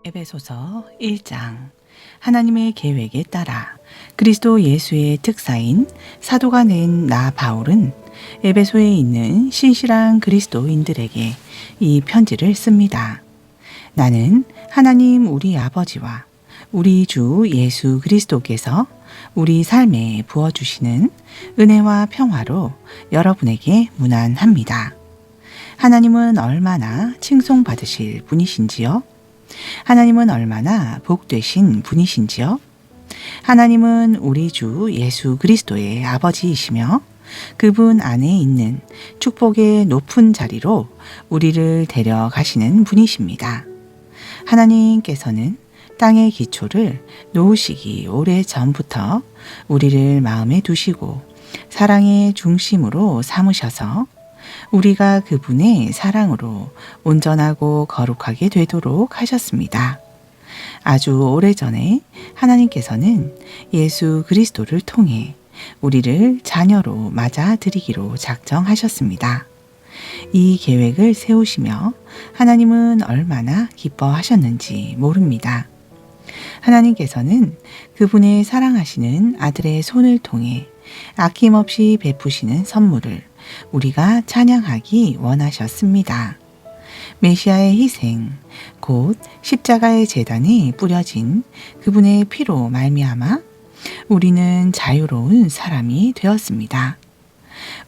에베소서 1장. 하나님의 계획에 따라 그리스도 예수의 특사인 사도가 낸 나 바울은 에베소에 있는 신실한 그리스도인들에게 이 편지를 씁니다. 나는 하나님 우리 아버지와 우리 주 예수 그리스도께서 우리 삶에 부어주시는 은혜와 평화로 여러분에게 문안합니다. 하나님은 얼마나 칭송받으실 분이신지요? 하나님은 얼마나 복되신 분이신지요? 하나님은 우리 주 예수 그리스도의 아버지이시며 그분 안에 있는 축복의 높은 자리로 우리를 데려가시는 분이십니다. 하나님께서는 땅의 기초를 놓으시기 오래 전부터 우리를 마음에 두시고 사랑의 중심으로 삼으셔서 우리가 그분의 사랑으로 온전하고 거룩하게 되도록 하셨습니다. 아주 오래전에 하나님께서는 예수 그리스도를 통해 우리를 자녀로 맞아들이기로 작정하셨습니다. 이 계획을 세우시며 하나님은 얼마나 기뻐하셨는지 모릅니다. 하나님께서는 그분의 사랑하시는 아들의 손을 통해 아낌없이 베푸시는 선물을 우리가 찬양하기 원하셨습니다. 메시아의 희생, 곧 십자가의 제단에 뿌려진 그분의 피로 말미암아 우리는 자유로운 사람이 되었습니다.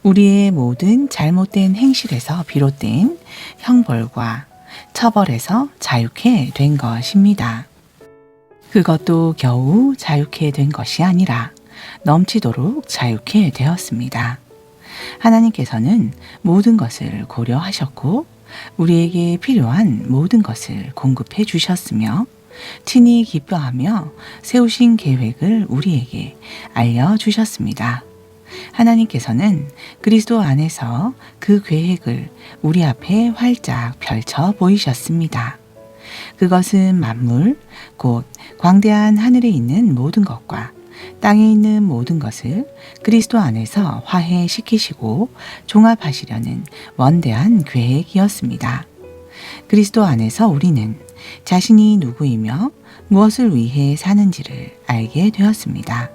우리의 모든 잘못된 행실에서 비롯된 형벌과 처벌에서 자유케 된 것입니다. 그것도 겨우 자유케 된 것이 아니라 넘치도록 자유케 되었습니다. 하나님께서는 모든 것을 고려하셨고 우리에게 필요한 모든 것을 공급해 주셨으며 친히 기뻐하며 세우신 계획을 우리에게 알려주셨습니다. 하나님께서는 그리스도 안에서 그 계획을 우리 앞에 활짝 펼쳐 보이셨습니다. 그것은 만물, 곧 광대한 하늘에 있는 모든 것과 땅에 있는 모든 것을 그리스도 안에서 화해시키시고 종합하시려는 원대한 계획이었습니다. 그리스도 안에서 우리는 자신이 누구이며 무엇을 위해 사는지를 알게 되었습니다.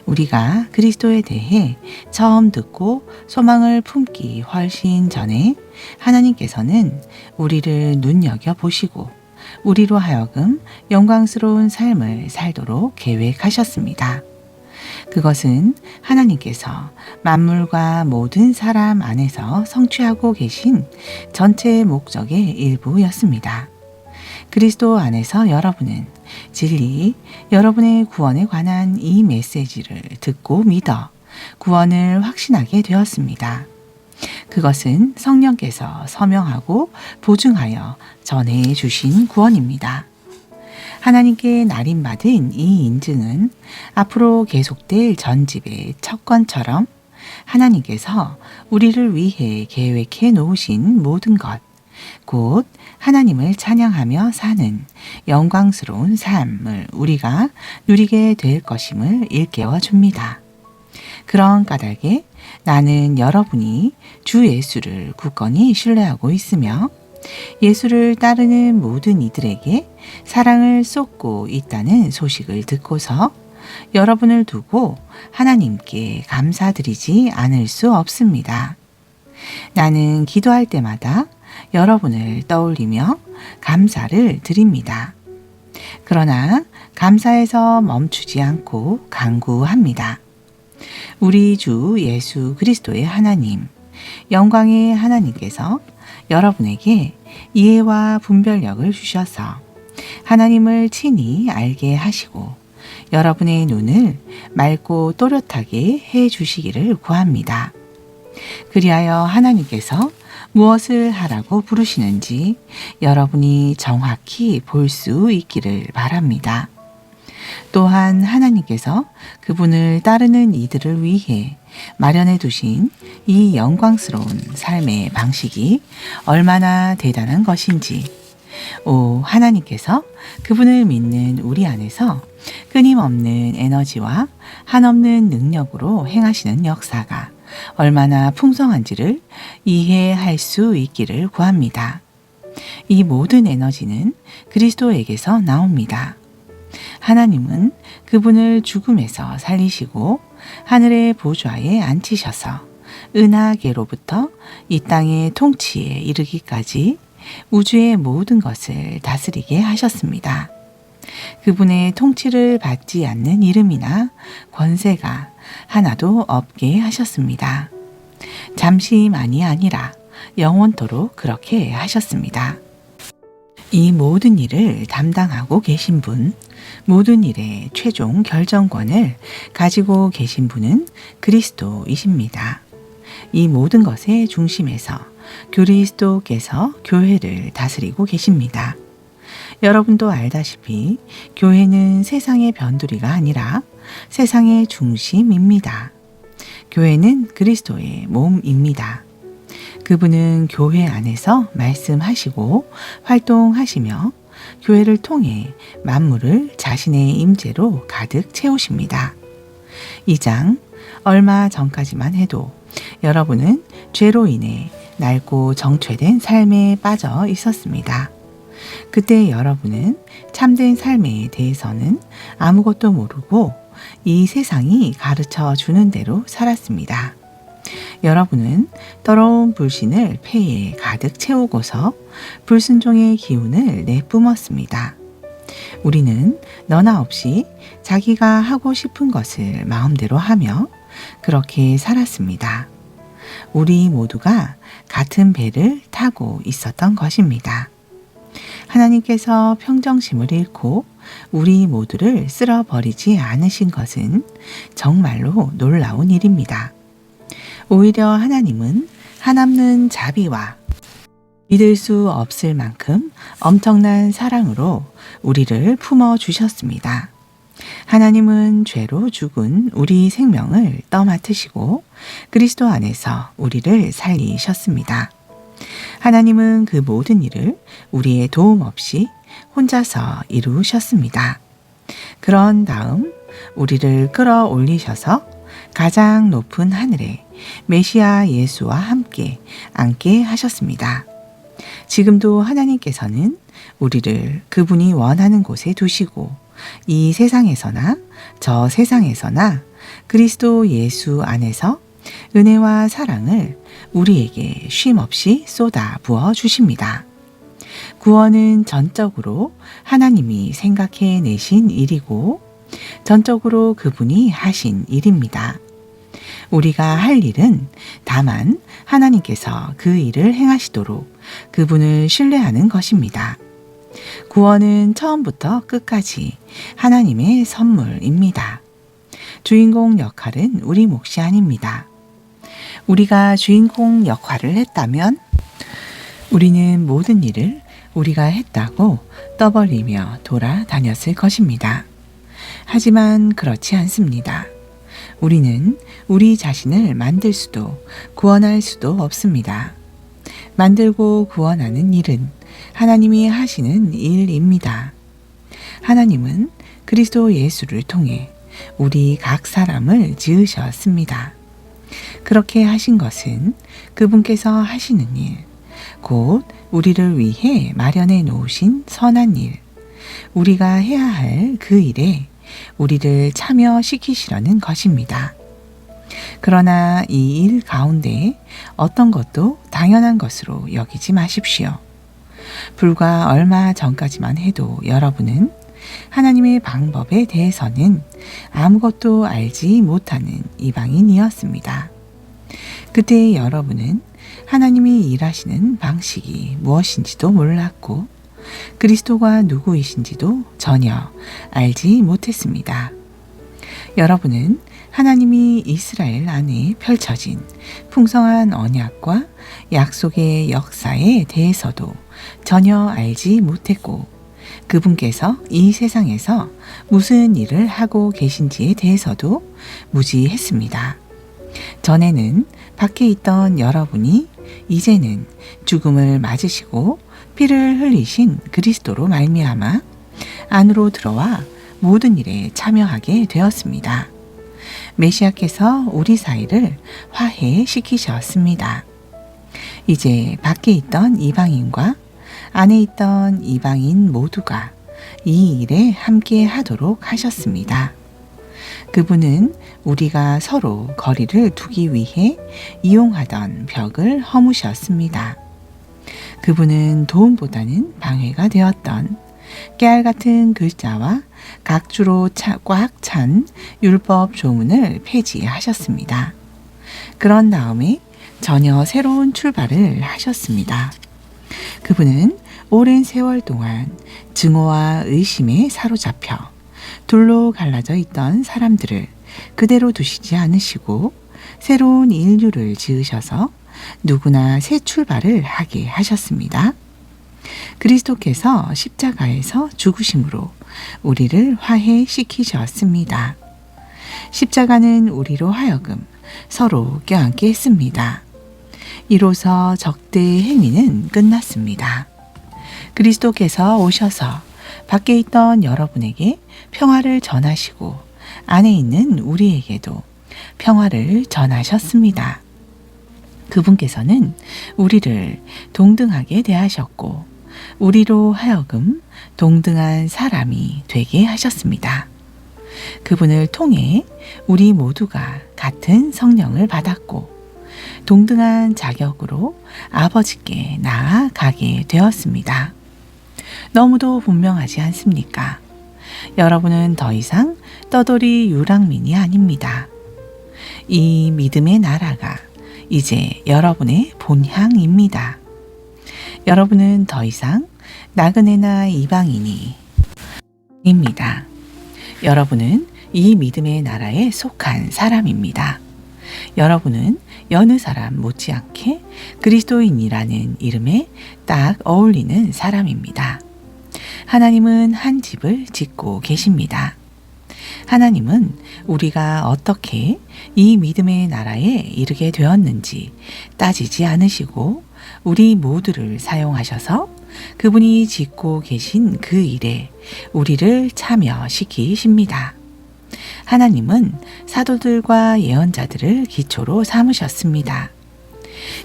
우리가 그리스도에 대해 처음 듣고 소망을 품기 훨씬 전에 하나님께서는 우리를 눈여겨보시고 우리로 하여금 영광스러운 삶을 살도록 계획하셨습니다. 그것은 하나님께서 만물과 모든 사람 안에서 성취하고 계신 전체 목적의 일부였습니다. 그리스도 안에서 여러분은 진리, 여러분의 구원에 관한 이 메시지를 듣고 믿어 구원을 확신하게 되었습니다. 그것은 성령께서 서명하고 보증하여 전해 주신 구원입니다. 하나님께 날인받은 이 인증은 앞으로 계속될 전집의 척권처럼 하나님께서 우리를 위해 계획해 놓으신 모든 것, 곧 하나님을 찬양하며 사는 영광스러운 삶을 우리가 누리게 될 것임을 일깨워 줍니다. 그런 까닭에 나는 여러분이 주 예수를 굳건히 신뢰하고 있으며 예수를 따르는 모든 이들에게 사랑을 쏟고 있다는 소식을 듣고서 여러분을 두고 하나님께 감사드리지 않을 수 없습니다. 나는 기도할 때마다 여러분을 떠올리며 감사를 드립니다. 그러나 감사에서 멈추지 않고 간구합니다. 우리 주 예수 그리스도의 하나님, 영광의 하나님께서 여러분에게 이해와 분별력을 주셔서 하나님을 친히 알게 하시고 여러분의 눈을 맑고 또렷하게 해 주시기를 구합니다. 그리하여 하나님께서 무엇을 하라고 부르시는지 여러분이 정확히 볼 수 있기를 바랍니다. 또한 하나님께서 그분을 따르는 이들을 위해 마련해 두신 이 영광스러운 삶의 방식이 얼마나 대단한 것인지, 하나님께서 그분을 믿는 우리 안에서 끊임없는 에너지와 한없는 능력으로 행하시는 역사가 얼마나 풍성한지를 이해할 수 있기를 구합니다. 이 모든 에너지는 그리스도에게서 나옵니다. 하나님은 그분을 죽음에서 살리시고 하늘의 보좌에 앉히셔서 은하계로부터 이 땅의 통치에 이르기까지 우주의 모든 것을 다스리게 하셨습니다. 그분의 통치를 받지 않는 이름이나 권세가 하나도 없게 하셨습니다. 잠시만이 아니라 영원토록 그렇게 하셨습니다. 이 모든 일을 담당하고 계신 분, 모든 일의 최종 결정권을 가지고 계신 분은 그리스도이십니다. 이 모든 것의 중심에서 그리스도께서 교회를 다스리고 계십니다. 여러분도 알다시피 교회는 세상의 변두리가 아니라 세상의 중심입니다. 교회는 그리스도의 몸입니다. 그분은 교회 안에서 말씀하시고 활동하시며 교회를 통해 만물을 자신의 임재로 가득 채우십니다. 이 장 얼마 전까지만 해도 여러분은 죄로 인해 낡고 정죄된 삶에 빠져 있었습니다. 그때 여러분은 참된 삶에 대해서는 아무것도 모르고 이 세상이 가르쳐 주는 대로 살았습니다. 여러분은 더러운 불신을 폐에 가득 채우고서 불순종의 기운을 내뿜었습니다. 우리는 너나 없이 자기가 하고 싶은 것을 마음대로 하며 그렇게 살았습니다. 우리 모두가 같은 배를 타고 있었던 것입니다. 하나님께서 평정심을 잃고 우리 모두를 쓸어버리지 않으신 것은 정말로 놀라운 일입니다. 오히려 하나님은 한없는 자비와 믿을 수 없을 만큼 엄청난 사랑으로 우리를 품어주셨습니다. 하나님은 죄로 죽은 우리 생명을 떠맡으시고 그리스도 안에서 우리를 살리셨습니다. 하나님은 그 모든 일을 우리의 도움 없이 혼자서 이루셨습니다. 그런 다음 우리를 끌어올리셔서 가장 높은 하늘에 메시아 예수와 함께 앉게 하셨습니다. 지금도 하나님께서는 우리를 그분이 원하는 곳에 두시고 이 세상에서나 저 세상에서나 그리스도 예수 안에서 은혜와 사랑을 우리에게 쉼없이 쏟아 부어 주십니다. 구원은 전적으로 하나님이 생각해 내신 일이고 전적으로 그분이 하신 일입니다. 우리가 할 일은 다만 하나님께서 그 일을 행하시도록 그분을 신뢰하는 것입니다. 구원은 처음부터 끝까지 하나님의 선물입니다. 주인공 역할은 우리 몫이 아닙니다. 우리가 주인공 역할을 했다면 우리는 모든 일을 우리가 했다고 떠벌리며 돌아다녔을 것입니다. 하지만 그렇지 않습니다. 우리는 우리 자신을 만들 수도 구원할 수도 없습니다. 만들고 구원하는 일은 하나님이 하시는 일입니다. 하나님은 그리스도 예수를 통해 우리 각 사람을 지으셨습니다. 그렇게 하신 것은 그분께서 하시는 일, 곧 우리를 위해 마련해 놓으신 선한 일, 우리가 해야 할 그 일에 우리를 참여시키시려는 것입니다. 그러나 이 일 가운데 어떤 것도 당연한 것으로 여기지 마십시오. 불과 얼마 전까지만 해도 여러분은 하나님의 방법에 대해서는 아무것도 알지 못하는 이방인이었습니다. 그때 여러분은 하나님이 일하시는 방식이 무엇인지도 몰랐고 그리스도가 누구이신지도 전혀 알지 못했습니다. 여러분은 하나님이 이스라엘 안에 펼쳐진 풍성한 언약과 약속의 역사에 대해서도 전혀 알지 못했고 그분께서 이 세상에서 무슨 일을 하고 계신지에 대해서도 무지했습니다. 전에는 밖에 있던 여러분이 이제는 죽음을 맞으시고 피를 흘리신 그리스도로 말미암아 안으로 들어와 모든 일에 참여하게 되었습니다. 메시아께서 우리 사이를 화해시키셨습니다. 이제 밖에 있던 이방인과 안에 있던 이방인 모두가 이 일에 함께 하도록 하셨습니다. 그분은 우리가 서로 거리를 두기 위해 이용하던 벽을 허무셨습니다. 그분은 도움보다는 방해가 되었던 깨알 같은 글자와 각주로 꽉 찬 율법 조문을 폐지하셨습니다. 그런 다음에 전혀 새로운 출발을 하셨습니다. 그분은 오랜 세월 동안 증오와 의심에 사로잡혀 둘로 갈라져 있던 사람들을 그대로 두시지 않으시고 새로운 인류를 지으셔서 누구나 새 출발을 하게 하셨습니다. 그리스도께서 십자가에서 죽으심으로 우리를 화해시키셨습니다. 십자가는 우리로 하여금 서로 껴안게 했습니다. 이로써 적대 행위는 끝났습니다. 그리스도께서 오셔서 밖에 있던 여러분에게 평화를 전하시고 안에 있는 우리에게도 평화를 전하셨습니다. 그분께서는 우리를 동등하게 대하셨고 우리로 하여금 동등한 사람이 되게 하셨습니다. 그분을 통해 우리 모두가 같은 성령을 받았고 동등한 자격으로 아버지께 나아가게 되었습니다. 너무도 분명하지 않습니까? 여러분은 더 이상 떠돌이 유랑민이 아닙니다. 이 믿음의 나라가 이제 여러분의 본향입니다. 여러분은 더 이상 나그네나 이방인이 입니다. 여러분은 이 믿음의 나라에 속한 사람입니다. 여러분은 여느 사람 못지않게 그리스도인이라는 이름에 딱 어울리는 사람입니다. 하나님은 한 집을 짓고 계십니다. 하나님은 우리가 어떻게 이 믿음의 나라에 이르게 되었는지 따지지 않으시고 우리 모두를 사용하셔서 그분이 짓고 계신 그 일에 우리를 참여시키십니다. 하나님은 사도들과 예언자들을 기초로 삼으셨습니다.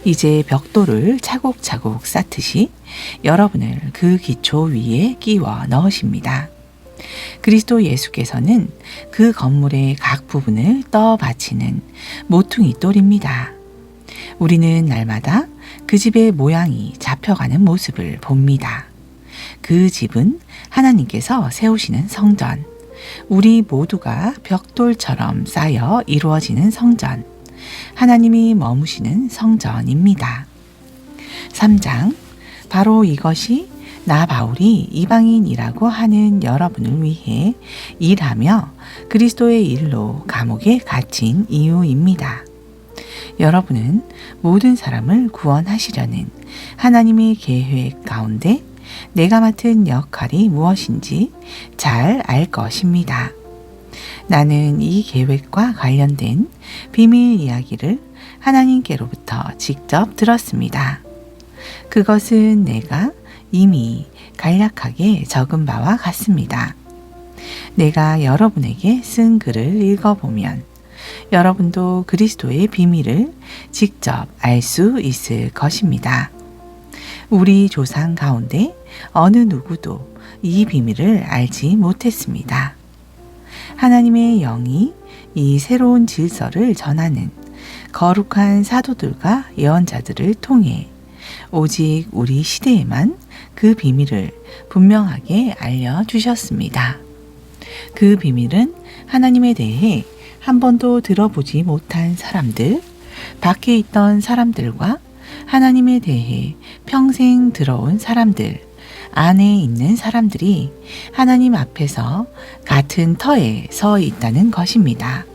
이제 벽돌을 차곡차곡 쌓듯이 여러분을 그 기초 위에 끼워 넣으십니다. 그리스도 예수께서는 그 건물의 각 부분을 떠받치는 모퉁이 돌입니다. 우리는 날마다 그 집의 모양이 잡혀가는 모습을 봅니다. 그 집은 하나님께서 세우시는 성전, 우리 모두가 벽돌처럼 쌓여 이루어지는 성전, 하나님이 머무시는 성전입니다. 3장, 바로 이것이 나 바울이 이방인이라고 하는 여러분을 위해 일하며 그리스도의 일로 감옥에 갇힌 이유입니다. 여러분은 모든 사람을 구원하시려는 하나님의 계획 가운데 내가 맡은 역할이 무엇인지 잘 알 것입니다. 나는 이 계획과 관련된 비밀 이야기를 하나님께로부터 직접 들었습니다. 그것은 내가 이미 간략하게 적은 바와 같습니다. 내가 여러분에게 쓴 글을 읽어보면 여러분도 그리스도의 비밀을 직접 알 수 있을 것입니다. 우리 조상 가운데 어느 누구도 이 비밀을 알지 못했습니다. 하나님의 영이 이 새로운 질서를 전하는 거룩한 사도들과 예언자들을 통해 오직 우리 시대에만 그 비밀을 분명하게 알려주셨습니다. 그 비밀은 하나님에 대해 한 번도 들어보지 못한 사람들, 밖에 있던 사람들과 하나님에 대해 평생 들어온 사람들, 안에 있는 사람들이 하나님 앞에서 같은 터에 서 있다는 것입니다.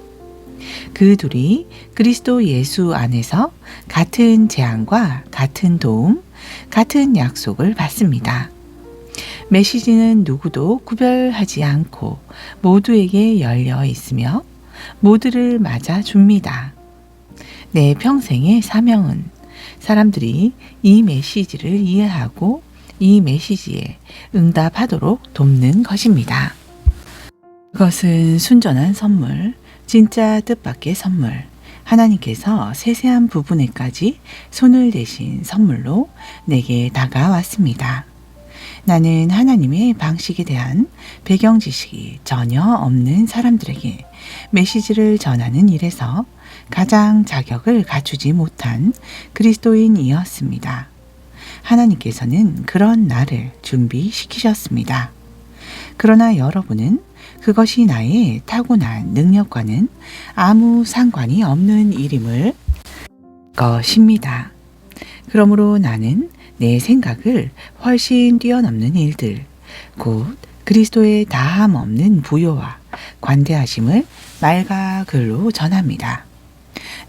그 둘이 그리스도 예수 안에서 같은 재앙과 같은 도움, 같은 약속을 받습니다. 메시지는 누구도 구별하지 않고 모두에게 열려 있으며 모두를 맞아줍니다. 내 평생의 사명은 사람들이 이 메시지를 이해하고 이 메시지에 응답하도록 돕는 것입니다. 그것은 순전한 선물, 진짜 뜻밖의 선물, 하나님께서 세세한 부분에까지 손을 대신 선물로 내게 다가왔습니다. 나는 하나님의 방식에 대한 배경 지식이 전혀 없는 사람들에게 메시지를 전하는 일에서 가장 자격을 갖추지 못한 그리스도인이었습니다. 하나님께서는 그런 나를 준비시키셨습니다. 그러나 여러분은 그것이 나의 타고난 능력과는 아무 상관이 없는 일임을 것입니다. 그러므로 나는 내 생각을 훨씬 뛰어넘는 일들, 곧 그리스도의 다함 없는 부요와 관대하심을 말과 글로 전합니다.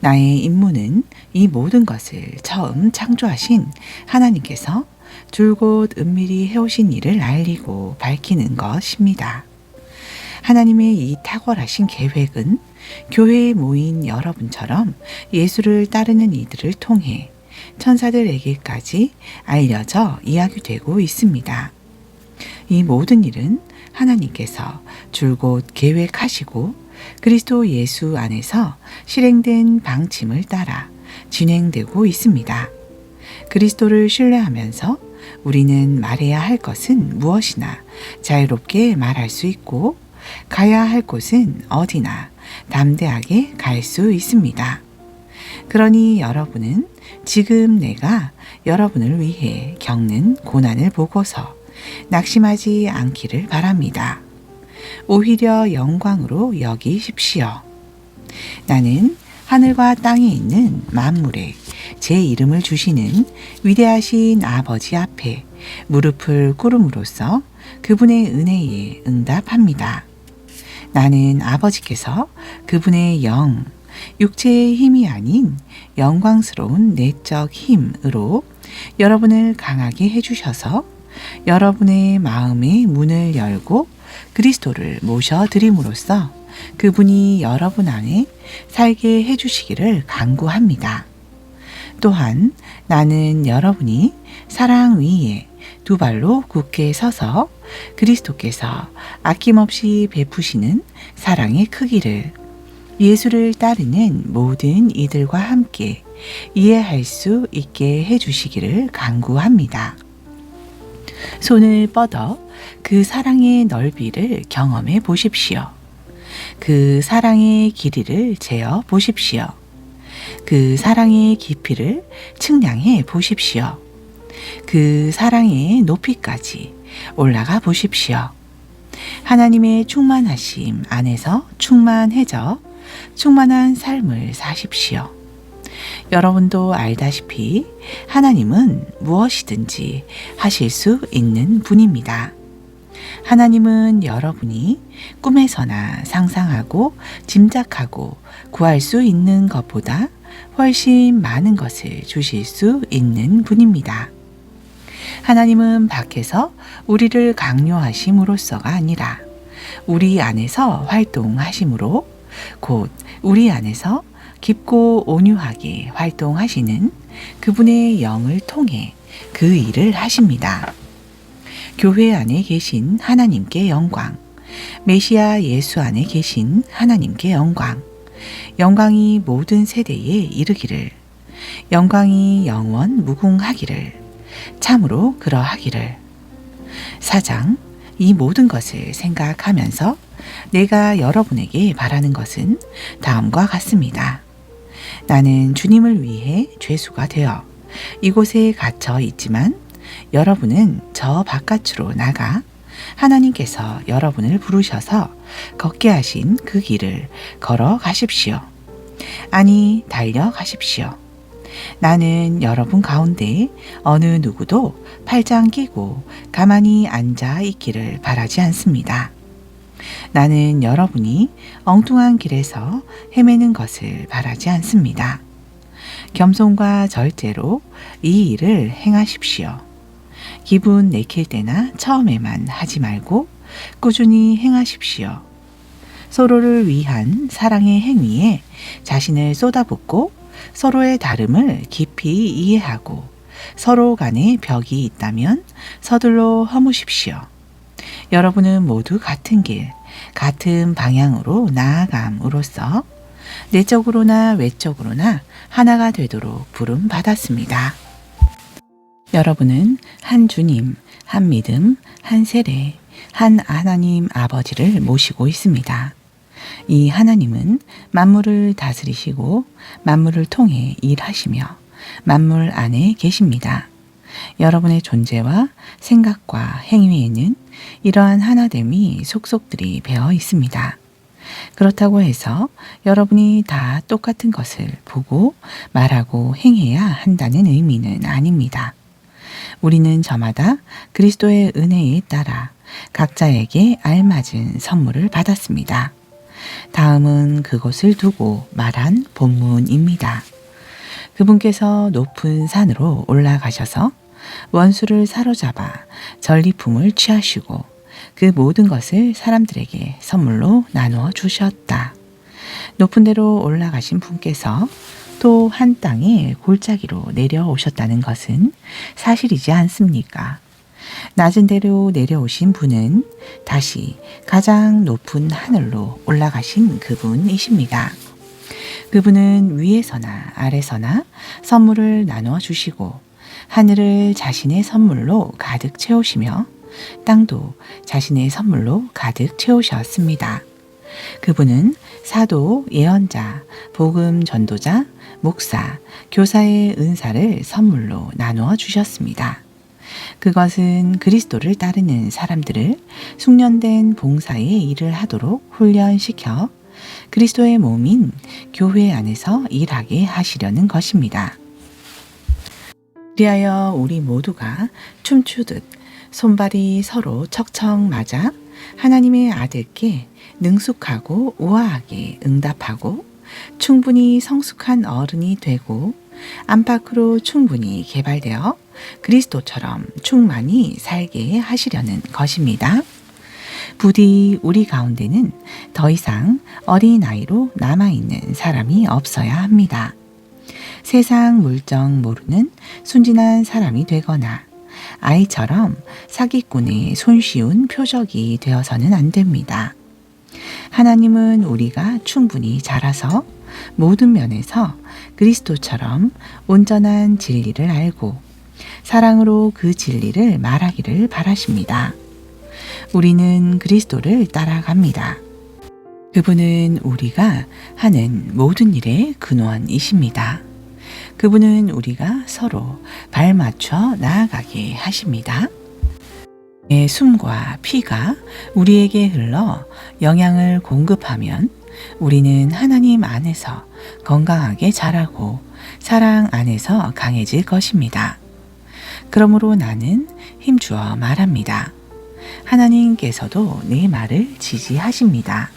나의 임무는 이 모든 것을 처음 창조하신 하나님께서 줄곧 은밀히 해오신 일을 알리고 밝히는 것입니다. 하나님의 이 탁월하신 계획은 교회에 모인 여러분처럼 예수를 따르는 이들을 통해 천사들에게까지 알려져 이야기되고 있습니다. 이 모든 일은 하나님께서 줄곧 계획하시고 그리스도 예수 안에서 실행된 방침을 따라 진행되고 있습니다. 그리스도를 신뢰하면서 우리는 말해야 할 것은 무엇이나 자유롭게 말할 수 있고 가야 할 곳은 어디나 담대하게 갈 수 있습니다. 그러니 여러분은 지금 내가 여러분을 위해 겪는 고난을 보고서 낙심하지 않기를 바랍니다. 오히려 영광으로 여기십시오. 나는 하늘과 땅에 있는 만물에 제 이름을 주시는 위대하신 아버지 앞에 무릎을 꿇음으로써 그분의 은혜에 응답합니다. 나는 아버지께서 그분의 영, 육체의 힘이 아닌 영광스러운 내적 힘으로 여러분을 강하게 해주셔서 여러분의 마음의 문을 열고 그리스도를 모셔드림으로써 그분이 여러분 안에 살게 해주시기를 간구합니다. 또한 나는 여러분이 사랑 위에 두 발로 굳게 서서 그리스도께서 아낌없이 베푸시는 사랑의 크기를 예수를 따르는 모든 이들과 함께 이해할 수 있게 해주시기를 간구합니다. 손을 뻗어 그 사랑의 넓이를 경험해 보십시오. 그 사랑의 길이를 재어 보십시오. 그 사랑의 깊이를 측량해 보십시오. 그 사랑의 높이까지 올라가 보십시오. 하나님의 충만하심 안에서 충만해져 충만한 삶을 사십시오. 여러분도 알다시피 하나님은 무엇이든지 하실 수 있는 분입니다. 하나님은 여러분이 꿈에서나 상상하고 짐작하고 구할 수 있는 것보다 훨씬 많은 것을 주실 수 있는 분입니다. 하나님은 밖에서 우리를 강요하심으로써가 아니라 우리 안에서 활동하심으로 곧 우리 안에서 깊고 온유하게 활동하시는 그분의 영을 통해 그 일을 하십니다. 교회 안에 계신 하나님께 영광, 메시아 예수 안에 계신 하나님께 영광, 영광이 모든 세대에 이르기를, 영광이 영원 무궁하기를, 참으로 그러하기를. 4장, 이 모든 것을 생각하면서 내가 여러분에게 바라는 것은 다음과 같습니다. 나는 주님을 위해 죄수가 되어 이곳에 갇혀 있지만 여러분은 저 바깥으로 나가 하나님께서 여러분을 부르셔서 걷게 하신 그 길을 걸어가십시오. 아니, 달려가십시오. 나는 여러분 가운데 어느 누구도 팔짱 끼고 가만히 앉아 있기를 바라지 않습니다. 나는 여러분이 엉뚱한 길에서 헤매는 것을 바라지 않습니다. 겸손과 절제로 이 일을 행하십시오. 기분 내킬 때나 처음에만 하지 말고 꾸준히 행하십시오. 서로를 위한 사랑의 행위에 자신을 쏟아붓고 서로의 다름을 깊이 이해하고 서로 간에 벽이 있다면 서둘러 허무십시오. 여러분은 모두 같은 길, 같은 방향으로 나아감으로써 내적으로나 외적으로나 하나가 되도록 부름 받았습니다. 여러분은 한 주님, 한 믿음, 한 세례, 한 하나님 아버지를 모시고 있습니다. 이 하나님은 만물을 다스리시고 만물을 통해 일하시며 만물 안에 계십니다. 여러분의 존재와 생각과 행위에는 이러한 하나됨이 속속들이 배어 있습니다. 그렇다고 해서 여러분이 다 똑같은 것을 보고 말하고 행해야 한다는 의미는 아닙니다. 우리는 저마다 그리스도의 은혜에 따라 각자에게 알맞은 선물을 받았습니다. 다음은 그것을 두고 말한 본문입니다. 그분께서 높은 산으로 올라가셔서 원수를 사로잡아 전리품을 취하시고 그 모든 것을 사람들에게 선물로 나누어 주셨다. 높은 데로 올라가신 분께서 또 한 땅의 골짜기로 내려오셨다는 것은 사실이지 않습니까? 낮은 데로 내려오신 분은 다시 가장 높은 하늘로 올라가신 그분이십니다. 그분은 위에서나 아래서나 선물을 나누어 주시고 하늘을 자신의 선물로 가득 채우시며 땅도 자신의 선물로 가득 채우셨습니다. 그분은 사도, 예언자, 복음 전도자, 목사, 교사의 은사를 선물로 나누어 주셨습니다. 그것은 그리스도를 따르는 사람들을 숙련된 봉사의 일을 하도록 훈련시켜 그리스도의 몸인 교회 안에서 일하게 하시려는 것입니다. 그리하여 우리 모두가 춤추듯 손발이 서로 척척 맞아 하나님의 아들께 능숙하고 우아하게 응답하고 충분히 성숙한 어른이 되고 안팎으로 충분히 개발되어 그리스도처럼 충만히 살게 하시려는 것입니다. 부디 우리 가운데는 더 이상 어린아이로 남아있는 사람이 없어야 합니다. 세상 물정 모르는 순진한 사람이 되거나 아이처럼 사기꾼의 손쉬운 표적이 되어서는 안 됩니다. 하나님은 우리가 충분히 자라서 모든 면에서 그리스도처럼 온전한 진리를 알고 사랑으로 그 진리를 말하기를 바라십니다. 우리는 그리스도를 따라갑니다. 그분은 우리가 하는 모든 일의 근원이십니다. 그분은 우리가 서로 발맞춰 나아가게 하십니다. 내 숨과 피가 우리에게 흘러 영양을 공급하면 우리는 하나님 안에서 건강하게 자라고 사랑 안에서 강해질 것입니다. 그러므로 나는 힘주어 말합니다. 하나님께서도 내 말을 지지하십니다.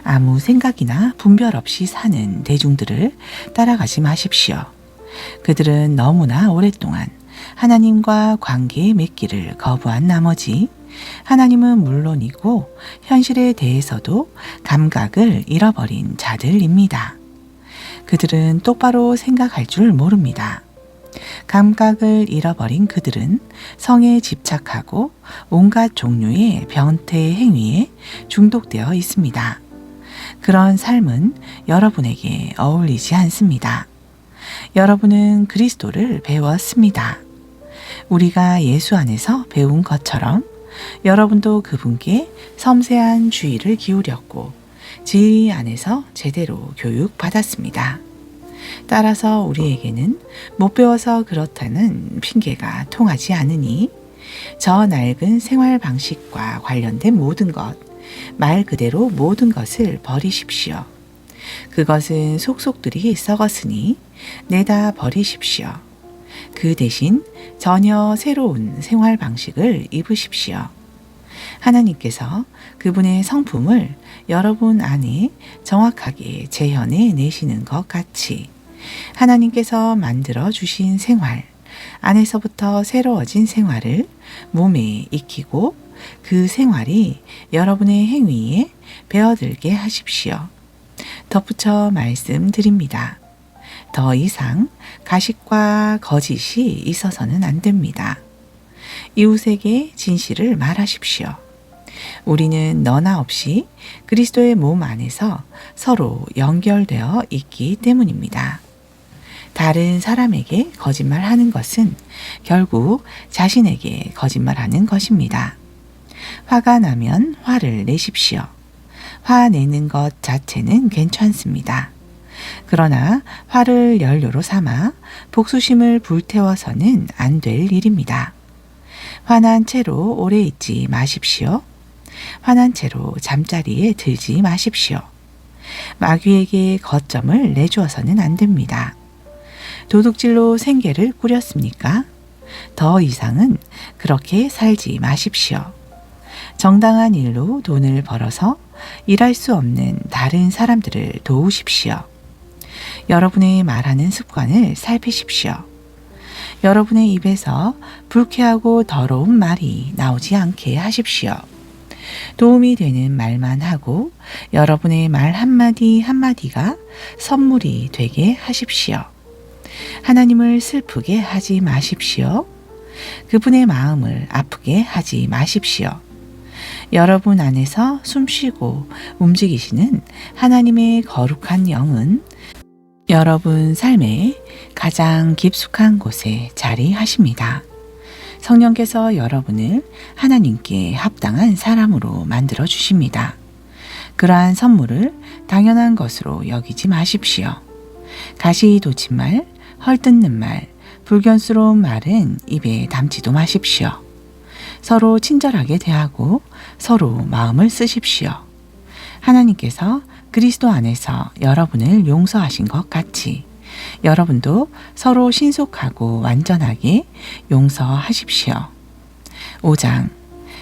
아무 생각이나 분별 없이 사는 대중들을 따라가지 마십시오. 그들은 너무나 오랫동안 하나님과 관계 맺기를 거부한 나머지 하나님은 물론이고 현실에 대해서도 감각을 잃어버린 자들입니다. 그들은 똑바로 생각할 줄 모릅니다. 감각을 잃어버린 그들은 성에 집착하고 온갖 종류의 변태 행위에 중독되어 있습니다. 그런 삶은 여러분에게 어울리지 않습니다. 여러분은 그리스도를 배웠습니다. 우리가 예수 안에서 배운 것처럼 여러분도 그분께 섬세한 주의를 기울였고 진리 안에서 제대로 교육받았습니다. 따라서 우리에게는 못 배워서 그렇다는 핑계가 통하지 않으니 저 낡은 생활 방식과 관련된 모든 것, 말 그대로 모든 것을 버리십시오. 그것은 속속들이 썩었으니 내다 버리십시오. 그 대신 전혀 새로운 생활 방식을 입으십시오. 하나님께서 그분의 성품을 여러분 안에 정확하게 재현해 내시는 것 같이 하나님께서 만들어 주신 생활 안에서부터 새로워진 생활을 몸에 익히고 그 생활이 여러분의 행위에 배어들게 하십시오. 덧붙여 말씀드립니다. 더 이상 가식과 거짓이 있어서는 안 됩니다. 이웃에게 진실을 말하십시오. 우리는 너나 없이 그리스도의 몸 안에서 서로 연결되어 있기 때문입니다. 다른 사람에게 거짓말하는 것은 결국 자신에게 거짓말하는 것입니다. 화가 나면 화를 내십시오. 화내는 것 자체는 괜찮습니다. 그러나 화를 연료로 삼아 복수심을 불태워서는 안 될 일입니다. 화난 채로 오래 있지 마십시오. 화난 채로 잠자리에 들지 마십시오. 마귀에게 거점을 내주어서는 안 됩니다. 도둑질로 생계를 꾸렸습니까? 더 이상은 그렇게 살지 마십시오. 정당한 일로 돈을 벌어서 일할 수 없는 다른 사람들을 도우십시오. 여러분의 말하는 습관을 살피십시오. 여러분의 입에서 불쾌하고 더러운 말이 나오지 않게 하십시오. 도움이 되는 말만 하고 여러분의 말 한마디 한마디가 선물이 되게 하십시오. 하나님을 슬프게 하지 마십시오. 그분의 마음을 아프게 하지 마십시오. 여러분 안에서 숨쉬고 움직이시는 하나님의 거룩한 영은 여러분 삶의 가장 깊숙한 곳에 자리하십니다. 성령께서 여러분을 하나님께 합당한 사람으로 만들어 주십니다. 그러한 선물을 당연한 것으로 여기지 마십시오. 가시 돋친 말, 헐뜯는 말, 불견스러운 말은 입에 담지도 마십시오. 서로 친절하게 대하고 서로 마음을 쓰십시오. 하나님께서 그리스도 안에서 여러분을 용서하신 것 같이 여러분도 서로 신속하고 완전하게 용서하십시오. 5장.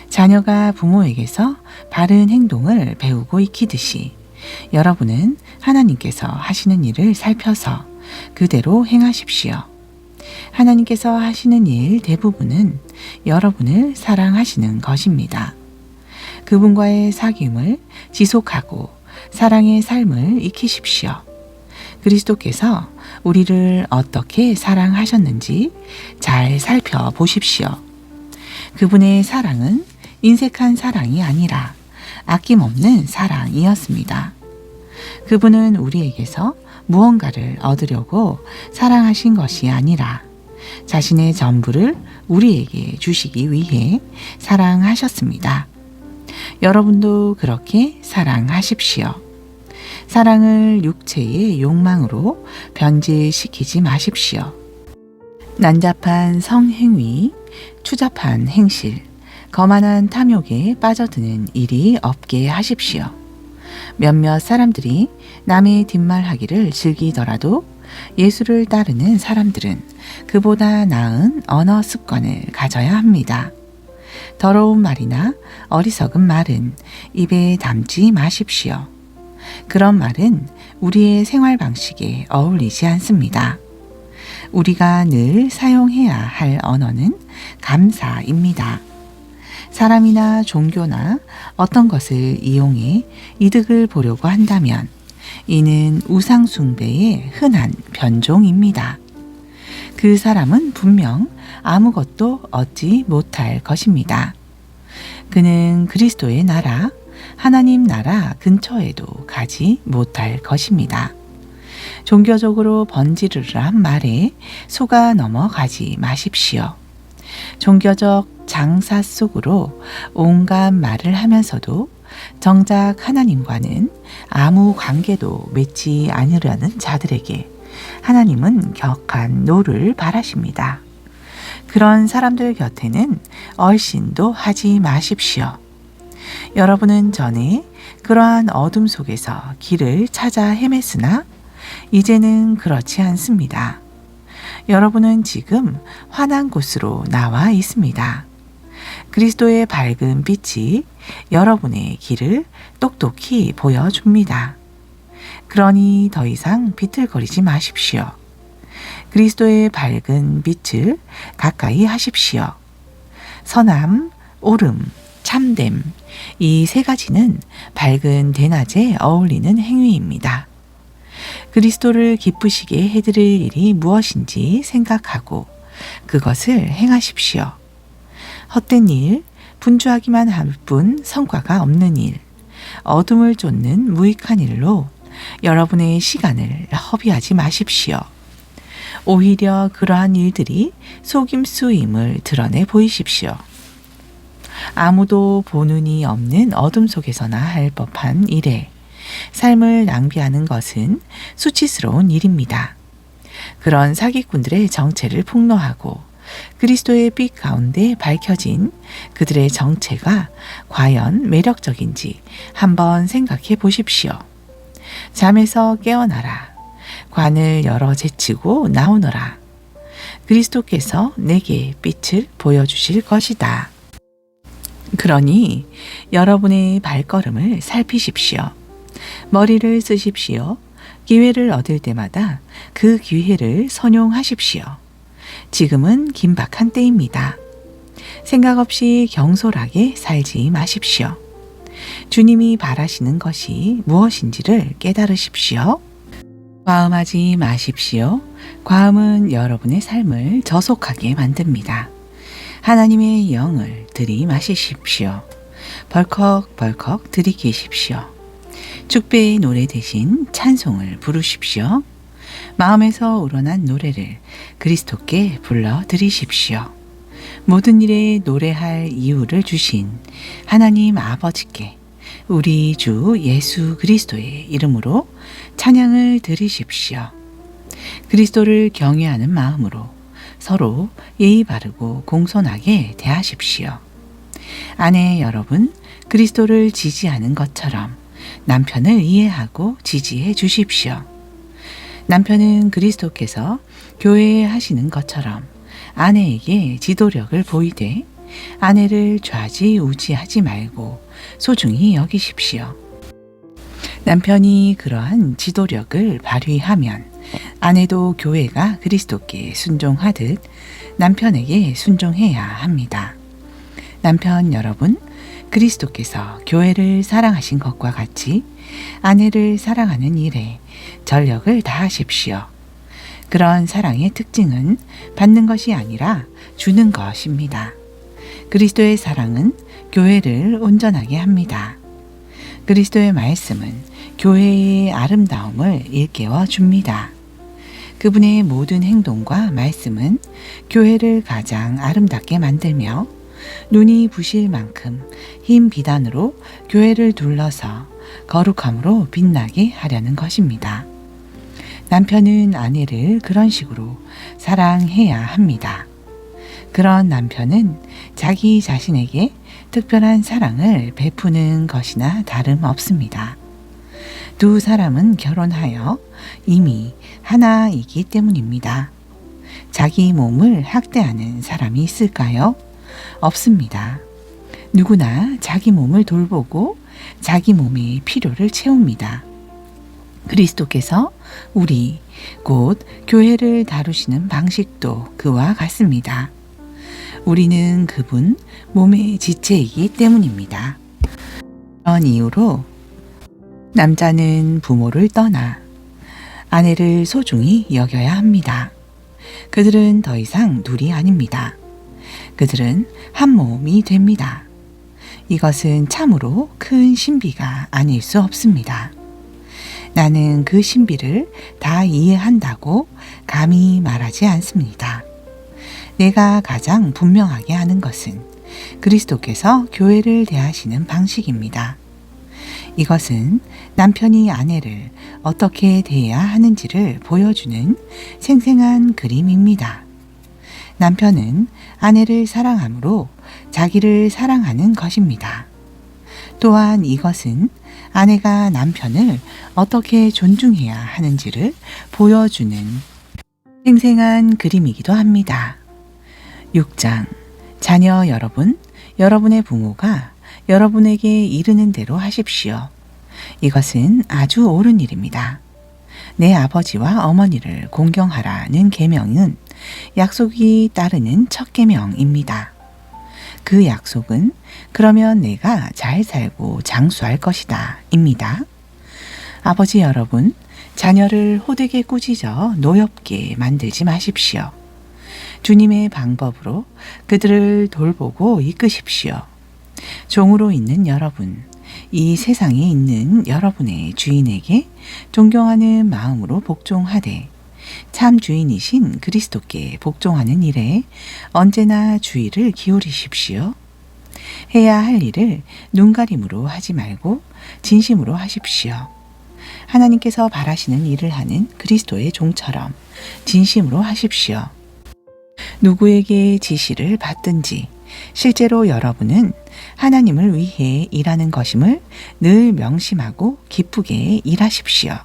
자녀가 부모에게서 바른 행동을 배우고 익히듯이 여러분은 하나님께서 하시는 일을 살펴서 그대로 행하십시오. 하나님께서 하시는 일 대부분은 여러분을 사랑하시는 것입니다. 그분과의 사귐을 지속하고 사랑의 삶을 익히십시오. 그리스도께서 우리를 어떻게 사랑하셨는지 잘 살펴보십시오. 그분의 사랑은 인색한 사랑이 아니라 아낌없는 사랑이었습니다. 그분은 우리에게서 무언가를 얻으려고 사랑하신 것이 아니라 자신의 전부를 우리에게 주시기 위해 사랑하셨습니다. 여러분도 그렇게 사랑하십시오. 사랑을 육체의 욕망으로 변질시키지 마십시오. 난잡한 성행위, 추잡한 행실, 거만한 탐욕에 빠져드는 일이 없게 하십시오. 몇몇 사람들이 남의 뒷말하기를 즐기더라도 예수를 따르는 사람들은 그보다 나은 언어 습관을 가져야 합니다. 더러운 말이나 어리석은 말은 입에 담지 마십시오. 그런 말은 우리의 생활 방식에 어울리지 않습니다. 우리가 늘 사용해야 할 언어는 감사입니다. 사람이나 종교나 어떤 것을 이용해 이득을 보려고 한다면 이는 우상숭배의 흔한 변종입니다. 그 사람은 분명 아무것도 얻지 못할 것입니다. 그는 그리스도의 나라, 하나님 나라 근처에도 가지 못할 것입니다. 종교적으로 번지르르한 말에 속아 넘어가지 마십시오. 종교적 장사 속으로 온갖 말을 하면서도 정작 하나님과는 아무 관계도 맺지 않으려는 자들에게 하나님은 격한 노를 바라십니다. 그런 사람들 곁에는 얼씬도 하지 마십시오. 여러분은 전에 그러한 어둠 속에서 길을 찾아 헤맸으나 이제는 그렇지 않습니다. 여러분은 지금 환한 곳으로 나와 있습니다. 그리스도의 밝은 빛이 여러분의 길을 똑똑히 보여줍니다. 그러니 더 이상 비틀거리지 마십시오. 그리스도의 밝은 빛을 가까이 하십시오. 선함, 옳음, 참됨, 이 세 가지는 밝은 대낮에 어울리는 행위입니다. 그리스도를 기쁘시게 해드릴 일이 무엇인지 생각하고 그것을 행하십시오. 헛된 일, 분주하기만 할 뿐 성과가 없는 일, 어둠을 쫓는 무익한 일로 여러분의 시간을 허비하지 마십시오. 오히려 그러한 일들이 속임수임을 드러내 보이십시오. 아무도 보는이 없는 어둠 속에서나 할 법한 일에 삶을 낭비하는 것은 수치스러운 일입니다. 그런 사기꾼들의 정체를 폭로하고 그리스도의 빛 가운데 밝혀진 그들의 정체가 과연 매력적인지 한번 생각해 보십시오. 잠에서 깨어나라. 관을 열어 제치고 나오너라. 그리스도께서 내게 빛을 보여주실 것이다. 그러니 여러분의 발걸음을 살피십시오. 머리를 쓰십시오. 기회를 얻을 때마다 그 기회를 선용하십시오. 지금은 긴박한 때입니다. 생각 없이 경솔하게 살지 마십시오. 주님이 바라시는 것이 무엇인지를 깨달으십시오. 과음하지 마십시오. 과음은 여러분의 삶을 저속하게 만듭니다. 하나님의 영을 들이마시십시오. 벌컥벌컥 들이키십시오. 축배의 노래 대신 찬송을 부르십시오. 마음에서 우러난 노래를 그리스도께 불러드리십시오. 모든 일에 노래할 이유를 주신 하나님 아버지께 우리 주 예수 그리스도의 이름으로 찬양을 드리십시오. 그리스도를 경외하는 마음으로 서로 예의 바르고 공손하게 대하십시오. 아내 여러분, 그리스도를 지지하는 것처럼 남편을 이해하고 지지해 주십시오. 남편은 그리스도께서 교회에 하시는 것처럼 아내에게 지도력을 보이되 아내를 좌지우지하지 말고 소중히 여기십시오. 남편이 그러한 지도력을 발휘하면 아내도 교회가 그리스도께 순종하듯 남편에게 순종해야 합니다. 남편 여러분, 그리스도께서 교회를 사랑하신 것과 같이 아내를 사랑하는 일에 전력을 다하십시오. 그런 사랑의 특징은 받는 것이 아니라 주는 것입니다. 그리스도의 사랑은 교회를 온전하게 합니다. 그리스도의 말씀은 교회의 아름다움을 일깨워 줍니다. 그분의 모든 행동과 말씀은 교회를 가장 아름답게 만들며 눈이 부실 만큼 흰 비단으로 교회를 둘러서 거룩함으로 빛나게 하려는 것입니다. 남편은 아내를 그런 식으로 사랑해야 합니다. 그런 남편은 자기 자신에게 특별한 사랑을 베푸는 것이나 다름없습니다. 두 사람은 결혼하여 이미 하나이기 때문입니다. 자기 몸을 학대하는 사람이 있을까요? 없습니다. 누구나 자기 몸을 돌보고 자기 몸의 필요를 채웁니다. 그리스도께서 우리 곧 교회를 다루시는 방식도 그와 같습니다. 우리는 그분 몸의 지체이기 때문입니다. 그런 이유로 남자는 부모를 떠나 아내를 소중히 여겨야 합니다. 그들은 더 이상 둘이 아닙니다. 그들은 한 몸이 됩니다. 이것은 참으로 큰 신비가 아닐 수 없습니다. 나는 그 신비를 다 이해한다고 감히 말하지 않습니다. 내가 가장 분명하게 하는 것은 그리스도께서 교회를 대하시는 방식입니다. 이것은 남편이 아내를 어떻게 대해야 하는지를 보여주는 생생한 그림입니다. 남편은 아내를 사랑함으로 자기를 사랑하는 것입니다. 또한 이것은 아내가 남편을 어떻게 존중해야 하는지를 보여주는 생생한 그림이기도 합니다. 6장. 자녀 여러분, 여러분의 부모가 여러분에게 이르는 대로 하십시오. 이것은 아주 옳은 일입니다. 내 아버지와 어머니를 공경하라는 계명은 약속이 따르는 첫 계명입니다. 그 약속은 그러면 내가 잘 살고 장수할 것이다 입니다. 아버지 여러분, 자녀를 호되게 꾸짖어 노엽게 만들지 마십시오. 주님의 방법으로 그들을 돌보고 이끄십시오. 종으로 있는 여러분, 이 세상에 있는 여러분의 주인에게 존경하는 마음으로 복종하되 참 주인이신 그리스도께 복종하는 일에 언제나 주의를 기울이십시오. 해야 할 일을 눈가림으로 하지 말고 진심으로 하십시오. 하나님께서 바라시는 일을 하는 그리스도의 종처럼 진심으로 하십시오. 누구에게 지시를 받든지 실제로 여러분은 하나님을 위해 일하는 것임을 늘 명심하고 기쁘게 일하십시오.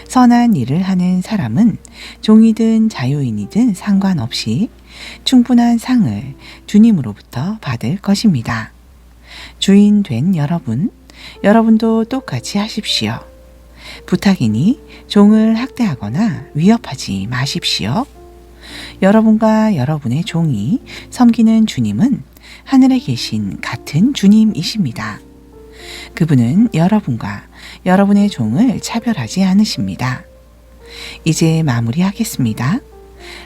선한 일을 하는 사람은 종이든 자유인이든 상관없이 충분한 상을 주님으로부터 받을 것입니다. 주인 된 여러분도 똑같이 하십시오. 부탁이니 종을 학대하거나 위협하지 마십시오. 여러분과 여러분의 종이 섬기는 주님은 하늘에 계신 같은 주님이십니다. 그분은 여러분과 여러분의 종을 차별하지 않으십니다. 이제 마무리하겠습니다.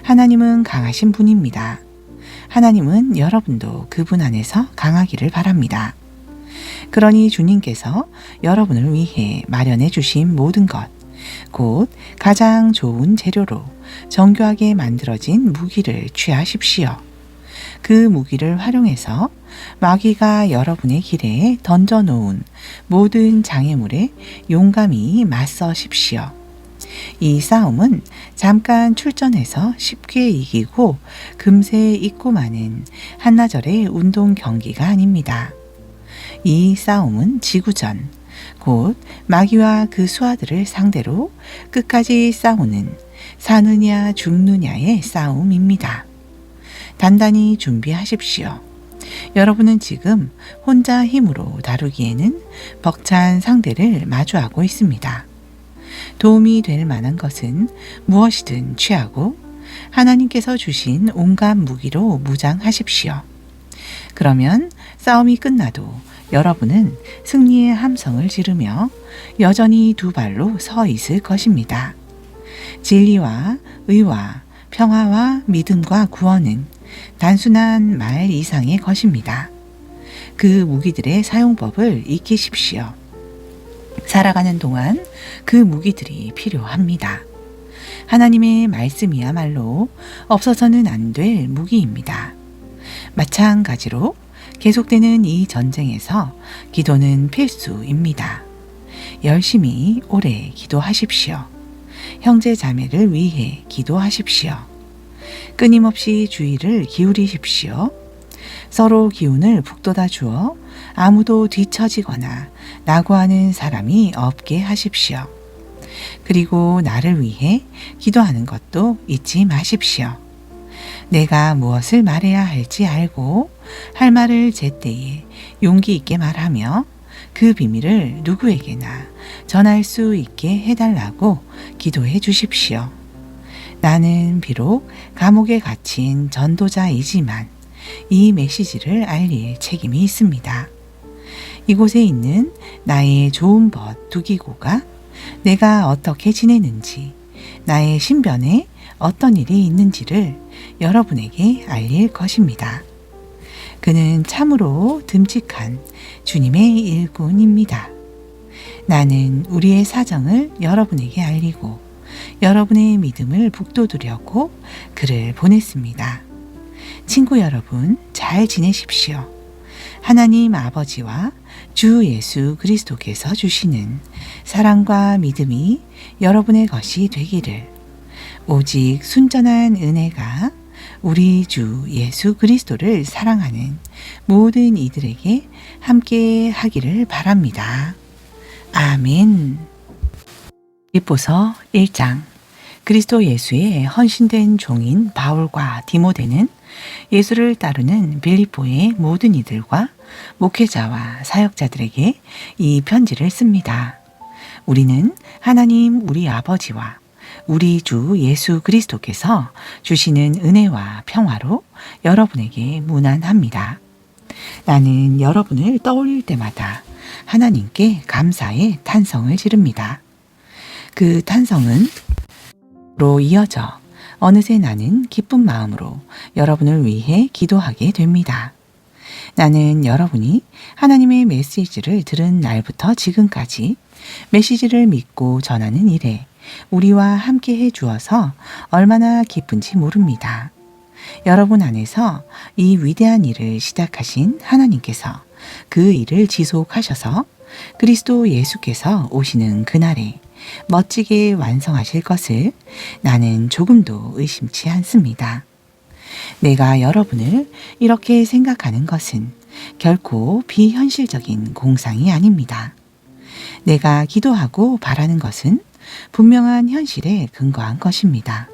하나님은 강하신 분입니다. 하나님은 여러분도 그분 안에서 강하기를 바랍니다. 그러니 주님께서 여러분을 위해 마련해 주신 모든 것, 곧 가장 좋은 재료로 정교하게 만들어진 무기를 취하십시오. 그 무기를 활용해서 마귀가 여러분의 길에 던져놓은 모든 장애물에 용감히 맞서십시오. 이 싸움은 잠깐 출전해서 쉽게 이기고 금세 잊고 마는 한나절의 운동 경기가 아닙니다. 이 싸움은 지구전, 곧 마귀와 그 수하들을 상대로 끝까지 싸우는 사느냐 죽느냐의 싸움입니다. 단단히 준비하십시오. 여러분은 지금 혼자 힘으로 다루기에는 벅찬 상대를 마주하고 있습니다. 도움이 될 만한 것은 무엇이든 취하고 하나님께서 주신 온갖 무기로 무장하십시오. 그러면 싸움이 끝나도 여러분은 승리의 함성을 지르며 여전히 두 발로 서 있을 것입니다. 진리와 의와 평화와 믿음과 구원은 단순한 말 이상의 것입니다. 그 무기들의 사용법을 익히십시오. 살아가는 동안 그 무기들이 필요합니다. 하나님의 말씀이야말로 없어서는 안 될 무기입니다. 마찬가지로 계속되는 이 전쟁에서 기도는 필수입니다. 열심히 오래 기도하십시오. 형제 자매를 위해 기도하십시오. 끊임없이 주의를 기울이십시오. 서로 기운을 북돋아 주어 아무도 뒤처지거나 낙오하는 사람이 없게 하십시오. 그리고 나를 위해 기도하는 것도 잊지 마십시오. 내가 무엇을 말해야 할지 알고 할 말을 제때에 용기 있게 말하며 그 비밀을 누구에게나 전할 수 있게 해달라고 기도해 주십시오. 나는 비록 감옥에 갇힌 전도자이지만 이 메시지를 알릴 책임이 있습니다. 이곳에 있는 나의 좋은 벗 두기고가 내가 어떻게 지내는지, 나의 신변에 어떤 일이 있는지를 여러분에게 알릴 것입니다. 그는 참으로 듬직한 주님의 일꾼입니다. 나는 우리의 사정을 여러분에게 알리고 여러분의 믿음을 북돋우려고 그를 보냈습니다. 친구 여러분, 잘 지내십시오. 하나님 아버지와 주 예수 그리스도께서 주시는 사랑과 믿음이 여러분의 것이 되기를, 오직 순전한 은혜가 우리 주 예수 그리스도를 사랑하는 모든 이들에게 함께 하기를 바랍니다. 아멘. 빌립보서 1장. 그리스도 예수의 헌신된 종인 바울과 디모데는 예수를 따르는 빌립보의 모든 이들과 목회자와 사역자들에게 이 편지를 씁니다. 우리는 하나님 우리 아버지와 우리 주 예수 그리스도께서 주시는 은혜와 평화로 여러분에게 문안합니다. 나는 여러분을 떠올릴 때마다 하나님께 감사의 탄성을 지릅니다. 그 탄성은 로 이어져 어느새 나는 기쁜 마음으로 여러분을 위해 기도하게 됩니다. 나는 여러분이 하나님의 메시지를 들은 날부터 지금까지 메시지를 믿고 전하는 일에 우리와 함께 해 주어서 얼마나 기쁜지 모릅니다. 여러분 안에서 이 위대한 일을 시작하신 하나님께서 그 일을 지속하셔서 그리스도 예수께서 오시는 그날에 멋지게 완성하실 것을 나는 조금도 의심치 않습니다. 내가 여러분을 이렇게 생각하는 것은 결코 비현실적인 공상이 아닙니다. 내가 기도하고 바라는 것은 분명한 현실에 근거한 것입니다.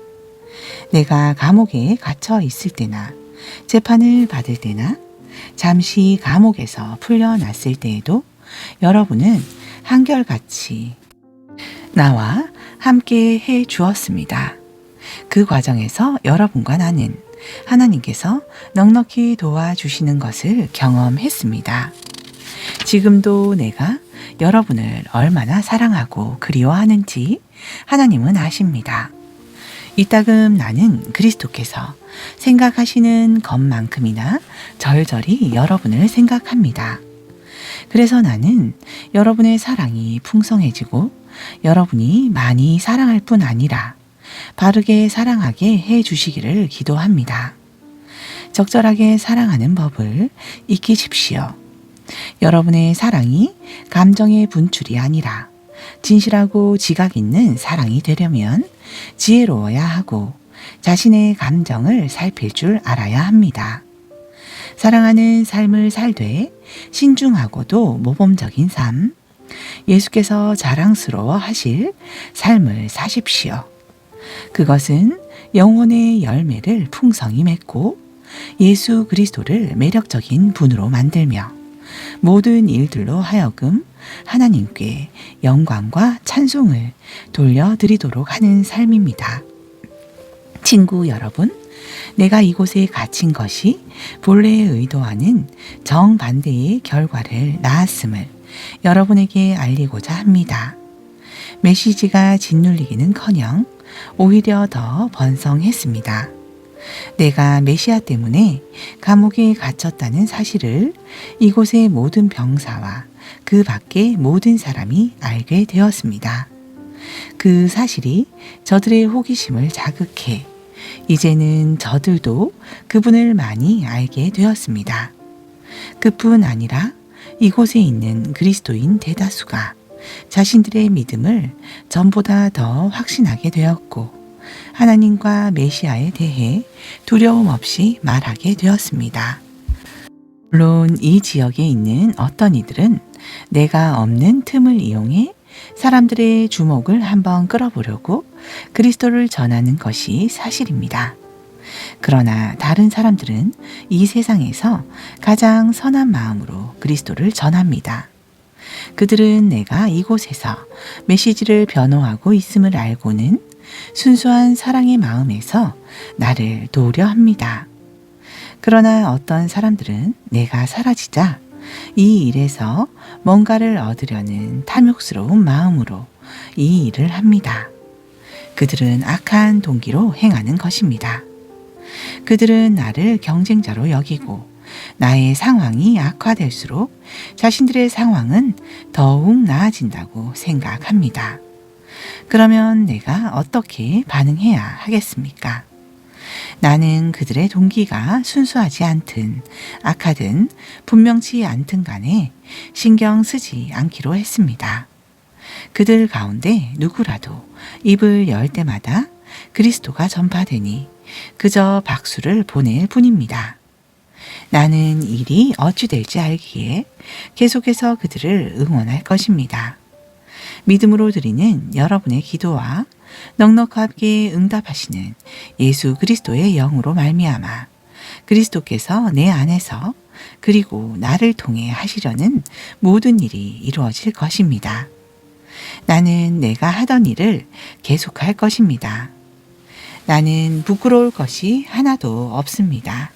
내가 감옥에 갇혀 있을 때나 재판을 받을 때나 잠시 감옥에서 풀려났을 때에도 여러분은 한결같이 나와 함께 해 주었습니다. 그 과정에서 여러분과 나는 하나님께서 넉넉히 도와주시는 것을 경험했습니다. 지금도 내가 여러분을 얼마나 사랑하고 그리워하는지 하나님은 아십니다. 이따금 나는 그리스도께서 생각하시는 것만큼이나 절절히 여러분을 생각합니다. 그래서 나는 여러분의 사랑이 풍성해지고 여러분이 많이 사랑할 뿐 아니라 바르게 사랑하게 해 주시기를 기도합니다. 적절하게 사랑하는 법을 익히십시오. 여러분의 사랑이 감정의 분출이 아니라 진실하고 지각 있는 사랑이 되려면 지혜로워야 하고 자신의 감정을 살필 줄 알아야 합니다. 사랑하는 삶을 살되 신중하고도 모범적인 삶, 예수께서 자랑스러워 하실 삶을 사십시오. 그것은 영혼의 열매를 풍성히 맺고 예수 그리스도를 매력적인 분으로 만들며 모든 일들로 하여금 하나님께 영광과 찬송을 돌려드리도록 하는 삶입니다. 친구 여러분, 내가 이곳에 갇힌 것이 본래 의도하는 정반대의 결과를 낳았음을 여러분에게 알리고자 합니다. 메시지가 짓눌리기는커녕 오히려 더 번성했습니다. 내가 메시아 때문에 감옥에 갇혔다는 사실을 이곳의 모든 병사와 그 밖의 모든 사람이 알게 되었습니다. 그 사실이 저들의 호기심을 자극해 이제는 저들도 그분을 많이 알게 되었습니다. 그뿐 아니라 이곳에 있는 그리스도인 대다수가 자신들의 믿음을 전보다 더 확신하게 되었고 하나님과 메시아에 대해 두려움 없이 말하게 되었습니다. 물론 이 지역에 있는 어떤 이들은 내가 없는 틈을 이용해 사람들의 주목을 한번 끌어보려고 그리스도를 전하는 것이 사실입니다. 그러나 다른 사람들은 이 세상에서 가장 선한 마음으로 그리스도를 전합니다. 그들은 내가 이곳에서 메시지를 변호하고 있음을 알고는 순수한 사랑의 마음에서 나를 도우려 합니다. 그러나 어떤 사람들은 내가 사라지자 이 일에서 뭔가를 얻으려는 탐욕스러운 마음으로 이 일을 합니다. 그들은 악한 동기로 행하는 것입니다. 그들은 나를 경쟁자로 여기고 나의 상황이 악화될수록 자신들의 상황은 더욱 나아진다고 생각합니다. 그러면 내가 어떻게 반응해야 하겠습니까? 나는 그들의 동기가 순수하지 않든 악하든 분명치 않든 간에 신경 쓰지 않기로 했습니다. 그들 가운데 누구라도 입을 열 때마다 그리스도가 전파되니 그저 박수를 보낼 뿐입니다. 나는 일이 어찌 될지 알기에 계속해서 그들을 응원할 것입니다. 믿음으로 드리는 여러분의 기도와 넉넉하게 응답하시는 예수 그리스도의 영으로 말미암아 그리스도께서 내 안에서 그리고 나를 통해 하시려는 모든 일이 이루어질 것입니다. 나는 내가 하던 일을 계속할 것입니다. 나는 부끄러울 것이 하나도 없습니다.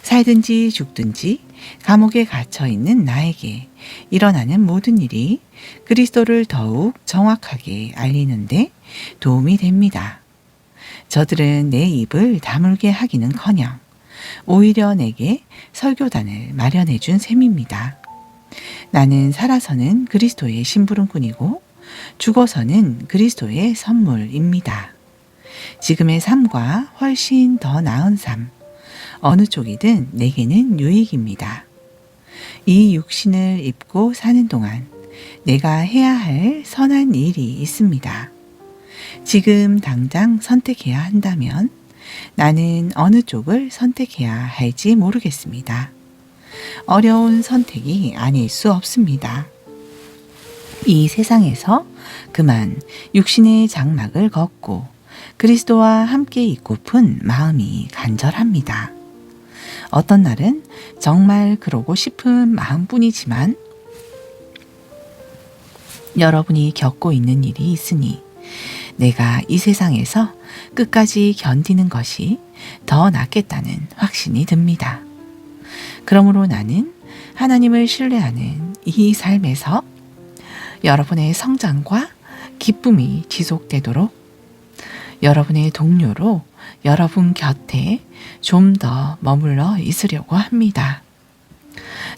살든지 죽든지 감옥에 갇혀 있는 나에게 일어나는 모든 일이 그리스도를 더욱 정확하게 알리는데 도움이 됩니다. 저들은 내 입을 다물게 하기는커녕 오히려 내게 설교단을 마련해 준 셈입니다. 나는 살아서는 그리스도의 심부름꾼이고 죽어서는 그리스도의 선물입니다. 지금의 삶과 훨씬 더 나은 삶, 어느 쪽이든 내게는 유익입니다. 이 육신을 입고 사는 동안 내가 해야 할 선한 일이 있습니다. 지금 당장 선택해야 한다면 나는 어느 쪽을 선택해야 할지 모르겠습니다. 어려운 선택이 아닐 수 없습니다. 이 세상에서 그만 육신의 장막을 걷고 그리스도와 함께 있고픈 마음이 간절합니다. 어떤 날은 정말 그러고 싶은 마음뿐이지만 여러분이 겪고 있는 일이 있으니 내가 이 세상에서 끝까지 견디는 것이 더 낫겠다는 확신이 듭니다. 그러므로 나는 하나님을 신뢰하는 이 삶에서 여러분의 성장과 기쁨이 지속되도록 여러분의 동료로 여러분 곁에 좀 더 머물러 있으려고 합니다.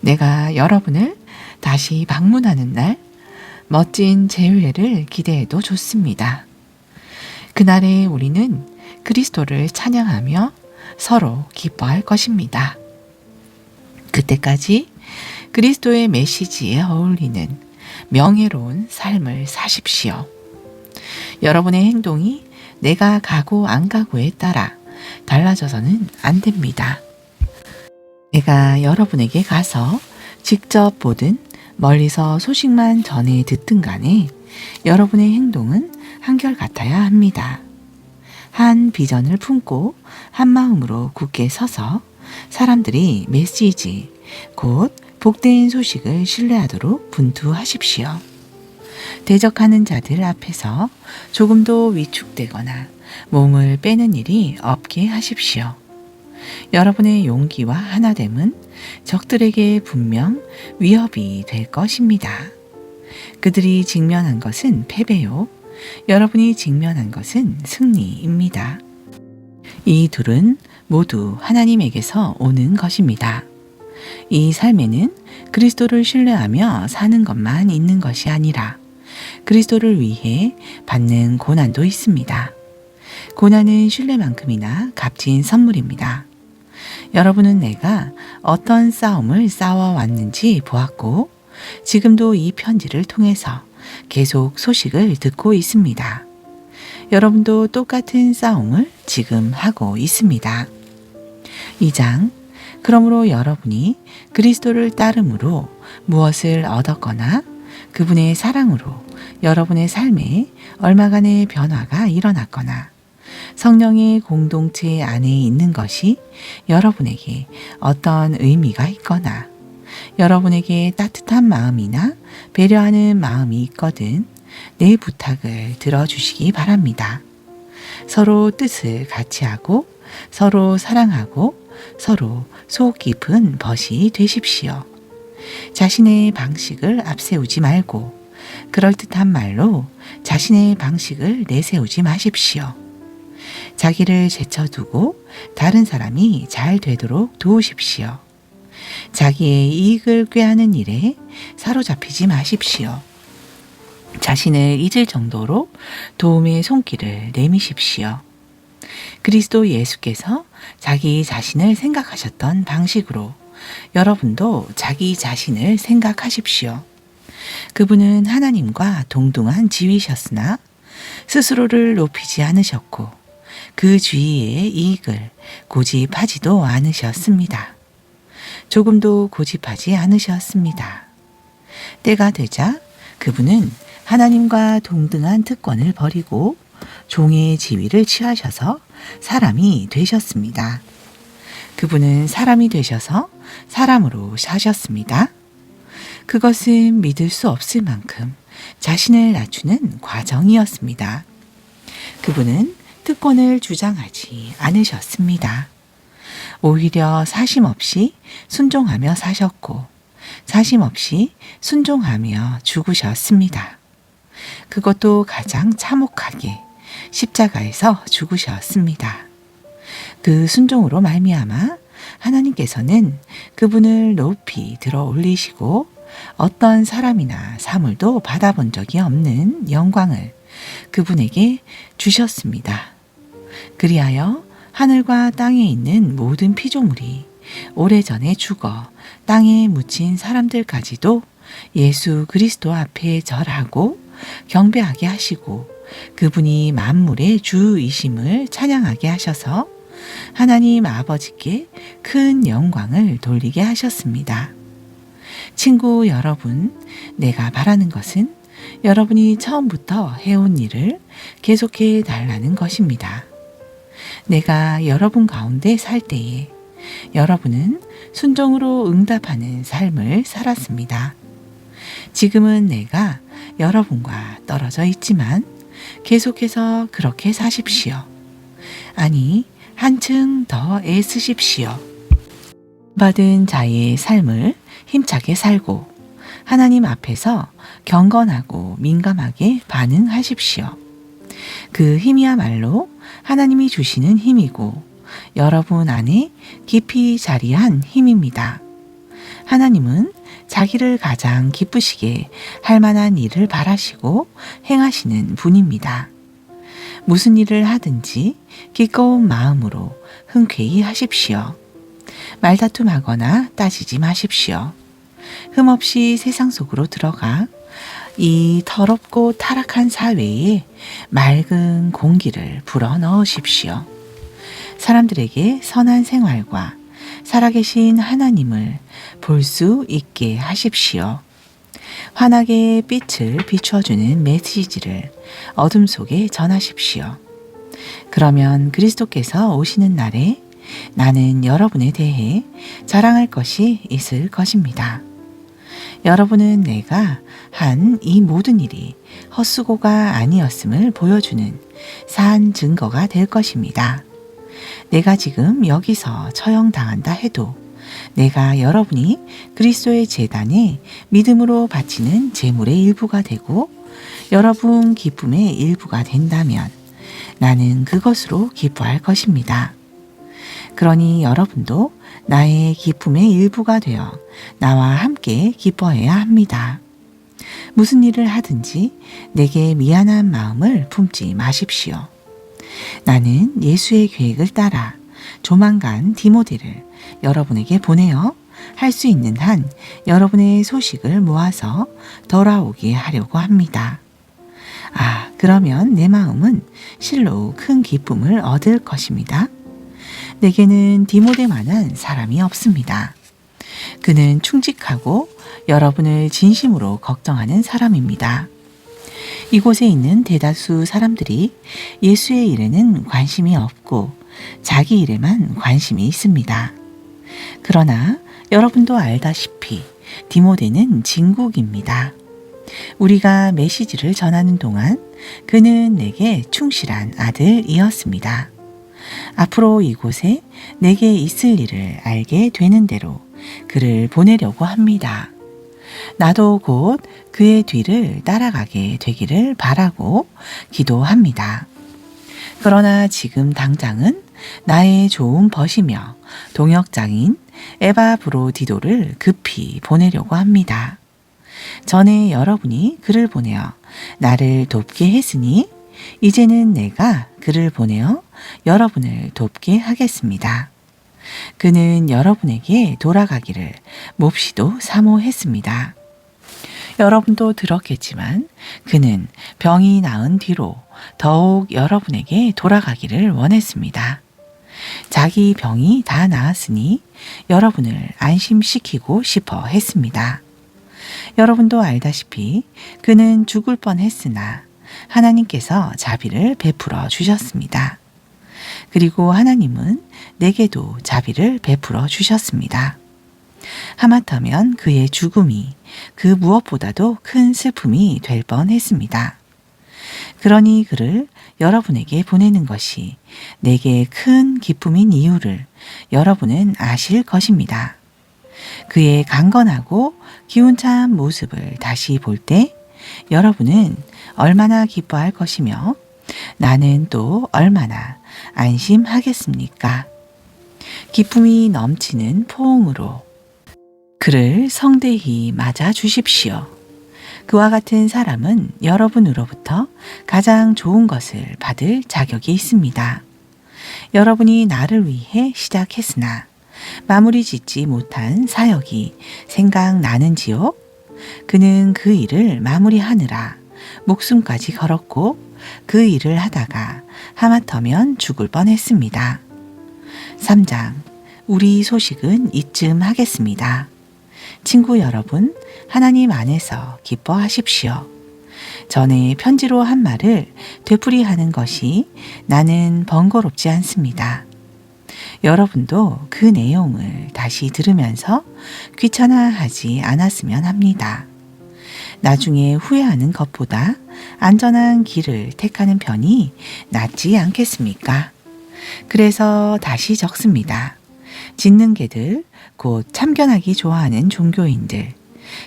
내가 여러분을 다시 방문하는 날 멋진 재회를 기대해도 좋습니다. 그날에 우리는 그리스도를 찬양하며 서로 기뻐할 것입니다. 그때까지 그리스도의 메시지에 어울리는 명예로운 삶을 사십시오. 여러분의 행동이 내가 가고 안 가고에 따라 달라져서는 안 됩니다. 내가 여러분에게 가서 직접 보든 멀리서 소식만 전해 듣든 간에 여러분의 행동은 한결같아야 합니다. 한 비전을 품고 한 마음으로 굳게 서서 사람들이 메시지, 곧 복된 소식을 신뢰하도록 분투하십시오. 대적하는 자들 앞에서 조금도 위축되거나 몸을 빼는 일이 없게 하십시오. 여러분의 용기와 하나됨은 적들에게 분명 위협이 될 것입니다. 그들이 직면한 것은 패배요. 여러분이 직면한 것은 승리입니다. 이 둘은 모두 하나님에게서 오는 것입니다. 이 삶에는 그리스도를 신뢰하며 사는 것만 있는 것이 아니라 그리스도를 위해 받는 고난도 있습니다. 고난은 신뢰만큼이나 값진 선물입니다. 여러분은 내가 어떤 싸움을 싸워왔는지 보았고 지금도 이 편지를 통해서 계속 소식을 듣고 있습니다. 여러분도 똑같은 싸움을 지금 하고 있습니다. 2장 그러므로 여러분이 그리스도를 따름으로 무엇을 얻었거나 그분의 사랑으로 여러분의 삶에 얼마간의 변화가 일어났거나 성령의 공동체 안에 있는 것이 여러분에게 어떤 의미가 있거나 여러분에게 따뜻한 마음이나 배려하는 마음이 있거든 내 부탁을 들어주시기 바랍니다. 서로 뜻을 같이 하고 서로 사랑하고 서로 속 깊은 벗이 되십시오. 자신의 방식을 앞세우지 말고 그럴듯한 말로 자신의 방식을 내세우지 마십시오. 자기를 제쳐두고 다른 사람이 잘 되도록 도우십시오. 자기의 이익을 꾀하는 일에 사로잡히지 마십시오. 자신을 잊을 정도로 도움의 손길을 내미십시오. 그리스도 예수께서 자기 자신을 생각하셨던 방식으로 여러분도 자기 자신을 생각하십시오. 그분은 하나님과 동등한 지위셨으나 스스로를 높이지 않으셨고 그 주위의 이익을 고집하지도 않으셨습니다. 조금도 고집하지 않으셨습니다. 때가 되자 그분은 하나님과 동등한 특권을 버리고 종의 지위를 취하셔서 사람이 되셨습니다. 그분은 사람이 되셔서 사람으로 사셨습니다. 그것은 믿을 수 없을 만큼 자신을 낮추는 과정이었습니다. 그분은 특권을 주장하지 않으셨습니다. 오히려 사심 없이 순종하며 사셨고 사심 없이 순종하며 죽으셨습니다. 그것도 가장 참혹하게 십자가에서 죽으셨습니다. 그 순종으로 말미암아 하나님께서는 그분을 높이 들어 올리시고 어떤 사람이나 사물도 받아본 적이 없는 영광을 그분에게 주셨습니다. 그리하여 하늘과 땅에 있는 모든 피조물이 오래전에 죽어 땅에 묻힌 사람들까지도 예수 그리스도 앞에 절하고 경배하게 하시고 그분이 만물의 주이심을 찬양하게 하셔서 하나님 아버지께 큰 영광을 돌리게 하셨습니다. 친구 여러분, 내가 바라는 것은 여러분이 처음부터 해온 일을 계속해 달라는 것입니다. 내가 여러분 가운데 살 때에 여러분은 순종으로 응답하는 삶을 살았습니다. 지금은 내가 여러분과 떨어져 있지만 계속해서 그렇게 사십시오. 아니, 한층 더 애쓰십시오. 받은 자의 삶을 힘차게 살고 하나님 앞에서 경건하고 민감하게 반응하십시오. 그 힘이야말로 하나님이 주시는 힘이고 여러분 안에 깊이 자리한 힘입니다. 하나님은 자기를 가장 기쁘시게 할 만한 일을 바라시고 행하시는 분입니다. 무슨 일을 하든지 기꺼운 마음으로 흔쾌히 하십시오. 말다툼하거나 따지지 마십시오. 흠없이 세상 속으로 들어가 이 더럽고 타락한 사회에 맑은 공기를 불어 넣으십시오. 사람들에게 선한 생활과 살아계신 하나님을 볼 수 있게 하십시오. 환하게 빛을 비추어주는 메시지를 어둠 속에 전하십시오. 그러면 그리스도께서 오시는 날에 나는 여러분에 대해 자랑할 것이 있을 것입니다. 여러분은 내가 한 이 모든 일이 헛수고가 아니었음을 보여주는 산 증거가 될 것입니다. 내가 지금 여기서 처형당한다 해도 내가 여러분이 그리스도의 제단에 믿음으로 바치는 제물의 일부가 되고 여러분 기쁨의 일부가 된다면 나는 그것으로 기뻐할 것입니다. 그러니 여러분도 나의 기쁨의 일부가 되어 나와 함께 기뻐해야 합니다. 무슨 일을 하든지 내게 미안한 마음을 품지 마십시오. 나는 예수의 계획을 따라 조만간 디모데를 여러분에게 보내어 할 수 있는 한 여러분의 소식을 모아서 돌아오게 하려고 합니다. 그러면 내 마음은 실로 큰 기쁨을 얻을 것입니다. 내게는 디모데만한 사람이 없습니다. 그는 충직하고 여러분을 진심으로 걱정하는 사람입니다. 이곳에 있는 대다수 사람들이 예수의 일에는 관심이 없고 자기 일에만 관심이 있습니다. 그러나 여러분도 알다시피 디모데는 진국입니다. 우리가 메시지를 전하는 동안 그는 내게 충실한 아들이었습니다. 앞으로 이곳에 내게 있을 일을 알게 되는 대로 그를 보내려고 합니다. 나도 곧 그의 뒤를 따라가게 되기를 바라고 기도합니다. 그러나 지금 당장은 나의 좋은 벗이며 동역장인 에바브로디도를 급히 보내려고 합니다. 전에 여러분이 그를 보내어 나를 돕게 했으니 이제는 내가 그를 보내어 여러분을 돕게 하겠습니다. 그는 여러분에게 돌아가기를 몹시도 사모했습니다. 여러분도 들었겠지만 그는 병이 나은 뒤로 더욱 여러분에게 돌아가기를 원했습니다. 자기 병이 다 나았으니 여러분을 안심시키고 싶어 했습니다. 여러분도 알다시피 그는 죽을 뻔했으나 하나님께서 자비를 베풀어 주셨습니다. 그리고 하나님은 내게도 자비를 베풀어 주셨습니다. 하마터면 그의 죽음이 그 무엇보다도 큰 슬픔이 될 뻔했습니다. 그러니 그를 여러분에게 보내는 것이 내게 큰 기쁨인 이유를 여러분은 아실 것입니다. 그의 강건하고 기운찬 모습을 다시 볼 때 여러분은 얼마나 기뻐할 것이며 나는 또 얼마나 안심하겠습니까? 기쁨이 넘치는 포옹으로 그를 성대히 맞아 주십시오. 그와 같은 사람은 여러분으로부터 가장 좋은 것을 받을 자격이 있습니다. 여러분이 나를 위해 시작했으나 마무리 짓지 못한 사역이 생각나는지요? 그는 그 일을 마무리하느라 목숨까지 걸었고 그 일을 하다가 하마터면 죽을 뻔했습니다. 3장. 우리 소식은 이쯤 하겠습니다. 친구 여러분, 하나님 안에서 기뻐하십시오. 전에 편지로 한 말을 되풀이하는 것이 나는 번거롭지 않습니다. 여러분도 그 내용을 다시 들으면서 귀찮아하지 않았으면 합니다. 나중에 후회하는 것보다 안전한 길을 택하는 편이 낫지 않겠습니까? 그래서 다시 적습니다. 짖는 개들, 곧 참견하기 좋아하는 종교인들,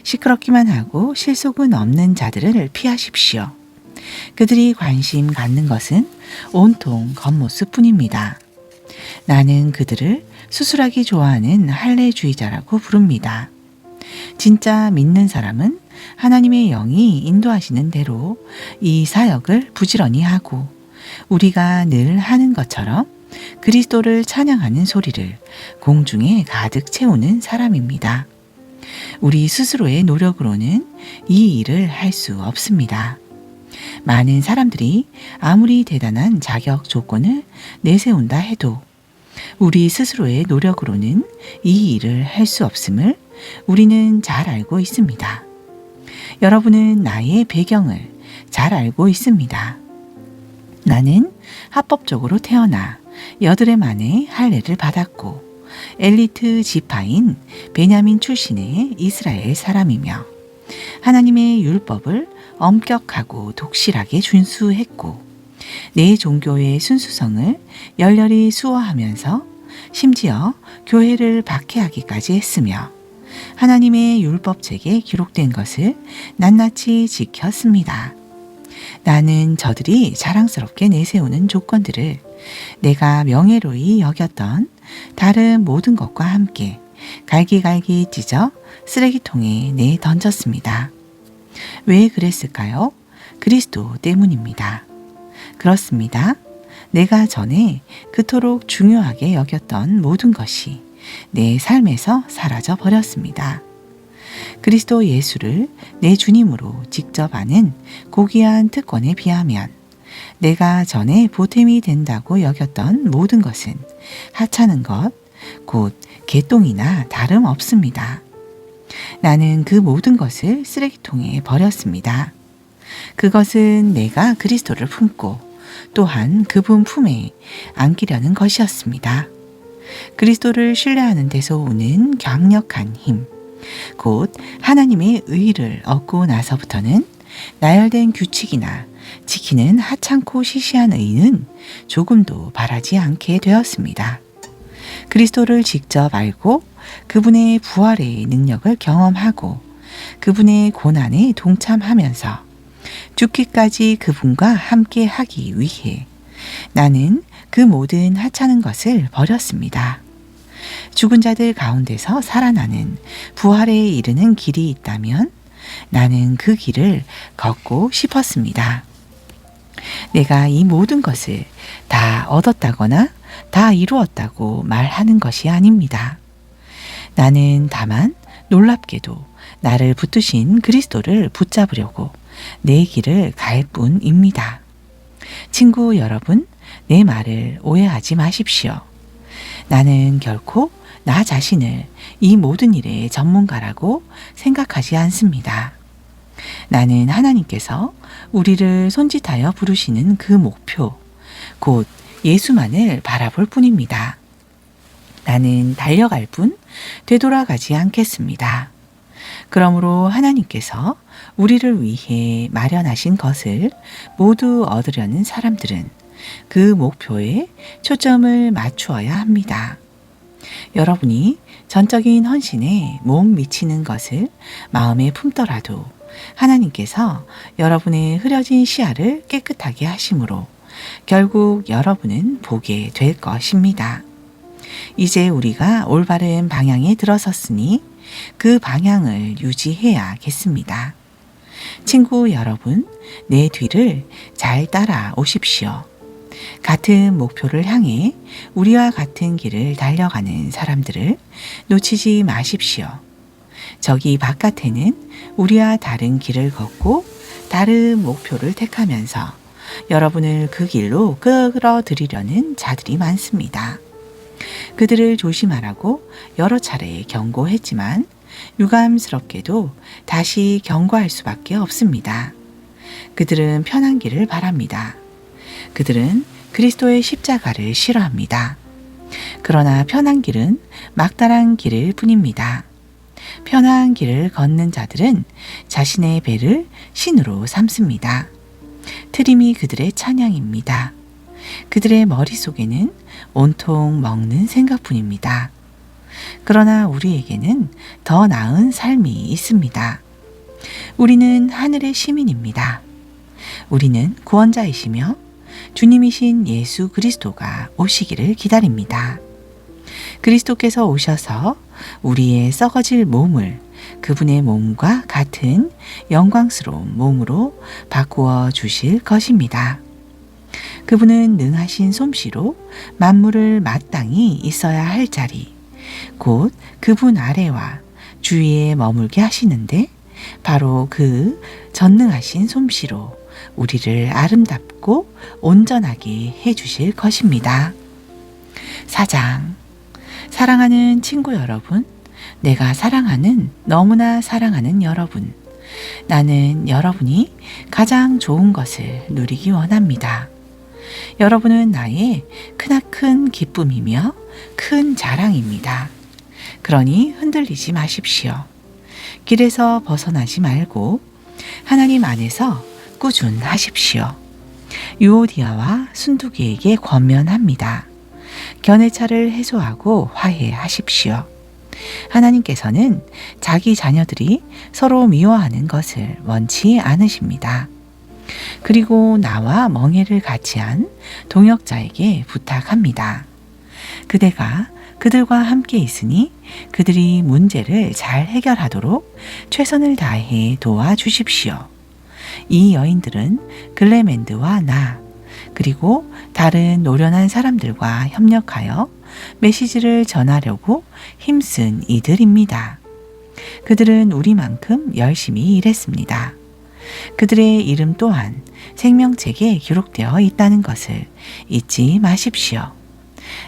시끄럽기만 하고 실속은 없는 자들을 피하십시오. 그들이 관심 갖는 것은 온통 겉모습 뿐입니다. 나는 그들을 수술하기 좋아하는 할례주의자라고 부릅니다. 진짜 믿는 사람은 하나님의 영이 인도하시는 대로 이 사역을 부지런히 하고 우리가 늘 하는 것처럼 그리스도를 찬양하는 소리를 공중에 가득 채우는 사람입니다. 우리 스스로의 노력으로는 이 일을 할 수 없습니다. 많은 사람들이 아무리 대단한 자격 조건을 내세운다 해도 우리 스스로의 노력으로는 이 일을 할 수 없음을 우리는 잘 알고 있습니다. 여러분은 나의 배경을 잘 알고 있습니다. 나는 합법적으로 태어나 8해 만에 할례를 받았고 엘리트 지파인 베냐민 출신의 이스라엘 사람이며 하나님의 율법을 엄격하고 독실하게 준수했고 내 종교의 순수성을 열렬히 수호하면서 심지어 교회를 박해하기까지 했으며 하나님의 율법책에 기록된 것을 낱낱이 지켰습니다. 나는 저들이 자랑스럽게 내세우는 조건들을 내가 명예로이 여겼던 다른 모든 것과 함께 갈기갈기 찢어 쓰레기통에 내 던졌습니다. 왜 그랬을까요? 그리스도 때문입니다. 그렇습니다. 내가 전에 그토록 중요하게 여겼던 모든 것이 내 삶에서 사라져 버렸습니다. 그리스도 예수를 내 주님으로 직접 아는 고귀한 특권에 비하면 내가 전에 보탬이 된다고 여겼던 모든 것은 하찮은 것, 곧 개똥이나 다름없습니다. 나는 그 모든 것을 쓰레기통에 버렸습니다. 그것은 내가 그리스도를 품고 또한 그분 품에 안기려는 것이었습니다. 그리스도를 신뢰하는 데서 오는 강력한 힘, 곧 하나님의 의를 얻고 나서부터는 나열된 규칙이나 지키는 하찮고 시시한 의는 조금도 바라지 않게 되었습니다. 그리스도를 직접 알고 그분의 부활의 능력을 경험하고 그분의 고난에 동참하면서 죽기까지 그분과 함께 하기 위해 나는 그 모든 하찮은 것을 버렸습니다. 죽은 자들 가운데서 살아나는 부활에 이르는 길이 있다면 나는 그 길을 걷고 싶었습니다. 내가 이 모든 것을 다 얻었다거나 다 이루었다고 말하는 것이 아닙니다. 나는 다만 놀랍게도 나를 붙드신 그리스도를 붙잡으려고 내 길을 갈 뿐입니다. 친구 여러분, 내 말을 오해하지 마십시오. 나는 결코 나 자신을 이 모든 일의 전문가라고 생각하지 않습니다. 나는 하나님께서 우리를 손짓하여 부르시는 그 목표, 곧 예수만을 바라볼 뿐입니다. 나는 달려갈 뿐 되돌아가지 않겠습니다. 그러므로 하나님께서 우리를 위해 마련하신 것을 모두 얻으려는 사람들은 그 목표에 초점을 맞추어야 합니다. 여러분이 전적인 헌신에 못 미치는 것을 마음에 품더라도 하나님께서 여러분의 흐려진 시야를 깨끗하게 하심으로 결국 여러분은 보게 될 것입니다. 이제 우리가 올바른 방향에 들어섰으니 그 방향을 유지해야겠습니다. 친구 여러분, 내 뒤를 잘 따라오십시오. 같은 목표를 향해 우리와 같은 길을 달려가는 사람들을 놓치지 마십시오. 저기 바깥에는 우리와 다른 길을 걷고 다른 목표를 택하면서 여러분을 그 길로 끌어들이려는 자들이 많습니다. 그들을 조심하라고 여러 차례 경고했지만 유감스럽게도 다시 경고할 수밖에 없습니다. 그들은 편한 길을 바랍니다. 그들은 그리스도의 십자가를 싫어합니다. 그러나 편한 길은 막다른 길일 뿐입니다. 편한 길을 걷는 자들은 자신의 배를 신으로 삼습니다. 트림이 그들의 찬양입니다. 그들의 머릿속에는 온통 먹는 생각뿐입니다. 그러나 우리에게는 더 나은 삶이 있습니다. 우리는 하늘의 시민입니다. 우리는 구원자이시며 주님이신 예수 그리스도가 오시기를 기다립니다. 그리스도께서 오셔서 우리의 썩어질 몸을 그분의 몸과 같은 영광스러운 몸으로 바꾸어 주실 것입니다. 그분은 능하신 솜씨로 만물을 마땅히 있어야 할 자리, 곧 그분 아래와 주위에 머물게 하시는데 바로 그 전능하신 솜씨로 우리를 아름답고 온전하게 해주실 것입니다. 4장. 사랑하는 친구 여러분, 내가 사랑하는, 너무나 사랑하는 여러분, 나는 여러분이 가장 좋은 것을 누리기 원합니다. 여러분은 나의 크나큰 기쁨이며 큰 자랑입니다. 그러니 흔들리지 마십시오. 길에서 벗어나지 말고 하나님 안에서 꾸준하십시오. 유오디아와 순두기에게 권면합니다. 견해차를 해소하고 화해하십시오. 하나님께서는 자기 자녀들이 서로 미워하는 것을 원치 않으십니다. 그리고 나와 멍에를 같이 한 동역자에게 부탁합니다. 그대가 그들과 함께 있으니 그들이 문제를 잘 해결하도록 최선을 다해 도와주십시오. 이 여인들은 글레멘드와 나, 그리고 다른 노련한 사람들과 협력하여 메시지를 전하려고 힘쓴 이들입니다. 그들은 우리만큼 열심히 일했습니다. 그들의 이름 또한 생명책에 기록되어 있다는 것을 잊지 마십시오.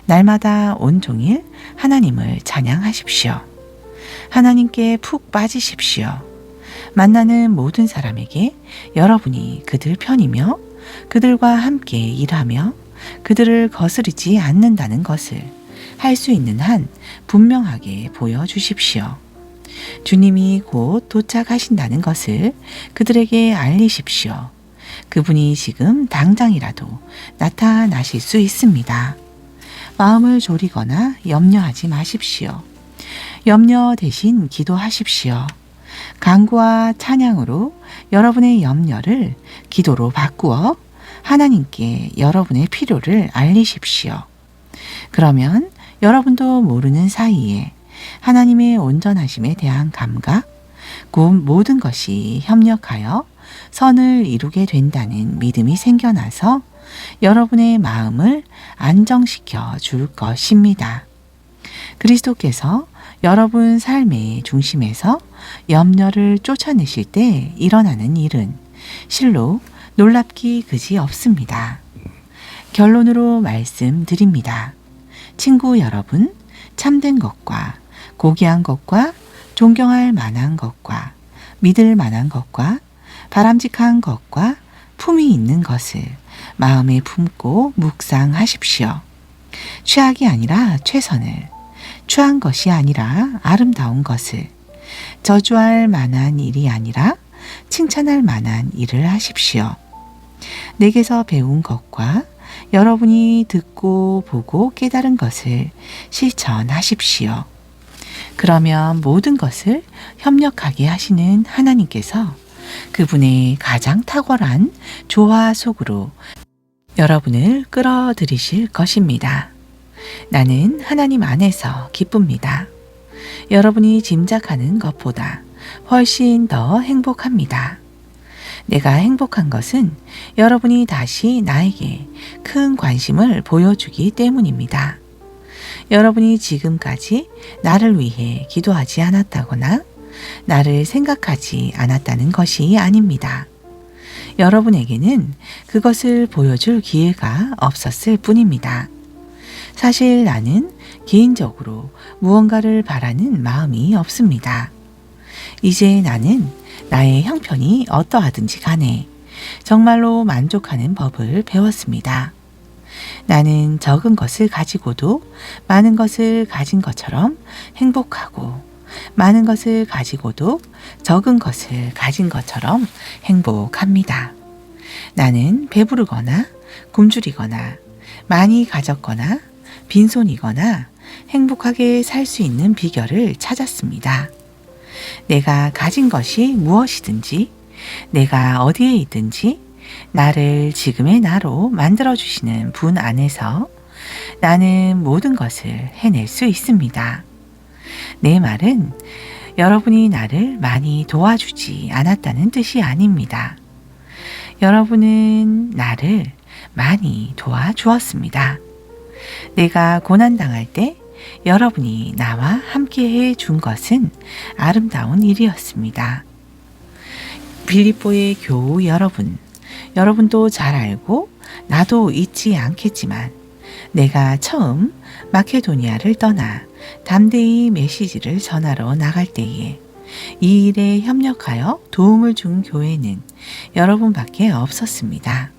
날마다 온종일 하나님을 찬양하십시오. 하나님께 푹 빠지십시오. 만나는 모든 사람에게 여러분이 그들 편이며 그들과 함께 일하며 그들을 거스르지 않는다는 것을 할 수 있는 한 분명하게 보여주십시오. 주님이 곧 도착하신다는 것을 그들에게 알리십시오. 그분이 지금 당장이라도 나타나실 수 있습니다. 마음을 졸이거나 염려하지 마십시오. 염려 대신 기도하십시오. 간구와 찬양으로 여러분의 염려를 기도로 바꾸어 하나님께 여러분의 필요를 알리십시오. 그러면 여러분도 모르는 사이에 하나님의 온전하심에 대한 감각, 곧 모든 것이 협력하여 선을 이루게 된다는 믿음이 생겨나서 여러분의 마음을 안정시켜 줄 것입니다. 그리스도께서 여러분 삶의 중심에서 염려를 쫓아내실 때 일어나는 일은 실로 놀랍기 그지 없습니다. 결론으로 말씀드립니다. 친구 여러분, 참된 것과 고귀한 것과 존경할 만한 것과 믿을 만한 것과 바람직한 것과 품이 있는 것을 마음에 품고 묵상하십시오. 최악이 아니라 최선을, 추한 것이 아니라 아름다운 것을, 저주할 만한 일이 아니라 칭찬할 만한 일을 하십시오. 내게서 배운 것과 여러분이 듣고 보고 깨달은 것을 실천하십시오. 그러면 모든 것을 협력하게 하시는 하나님께서 그분의 가장 탁월한 조화 속으로 여러분을 끌어들이실 것입니다. 나는 하나님 안에서 기쁩니다. 여러분이 짐작하는 것보다 훨씬 더 행복합니다. 내가 행복한 것은 여러분이 다시 나에게 큰 관심을 보여주기 때문입니다. 여러분이 지금까지 나를 위해 기도하지 않았다거나 나를 생각하지 않았다는 것이 아닙니다. 여러분에게는 그것을 보여줄 기회가 없었을 뿐입니다. 사실 나는 개인적으로 무언가를 바라는 마음이 없습니다. 이제 나는 나의 형편이 어떠하든지 간에 정말로 만족하는 법을 배웠습니다. 나는 적은 것을 가지고도 많은 것을 가진 것처럼 행복하고 많은 것을 가지고도 적은 것을 가진 것처럼 행복합니다. 나는 배부르거나 굶주리거나 많이 가졌거나 빈손이거나 행복하게 살 수 있는 비결을 찾았습니다. 내가 가진 것이 무엇이든지 내가 어디에 있든지 나를 지금의 나로 만들어주시는 분 안에서 나는 모든 것을 해낼 수 있습니다. 내 말은 여러분이 나를 많이 도와주지 않았다는 뜻이 아닙니다. 여러분은 나를 많이 도와주었습니다. 내가 고난당할 때 여러분이 나와 함께해 준 것은 아름다운 일이었습니다. 빌립보의 교우 여러분, 여러분도 잘 알고 나도 잊지 않겠지만 내가 처음 마케도니아를 떠나 담대히 메시지를 전하러 나갈 때에 이 일에 협력하여 도움을 준 교회는 여러분밖에 없었습니다.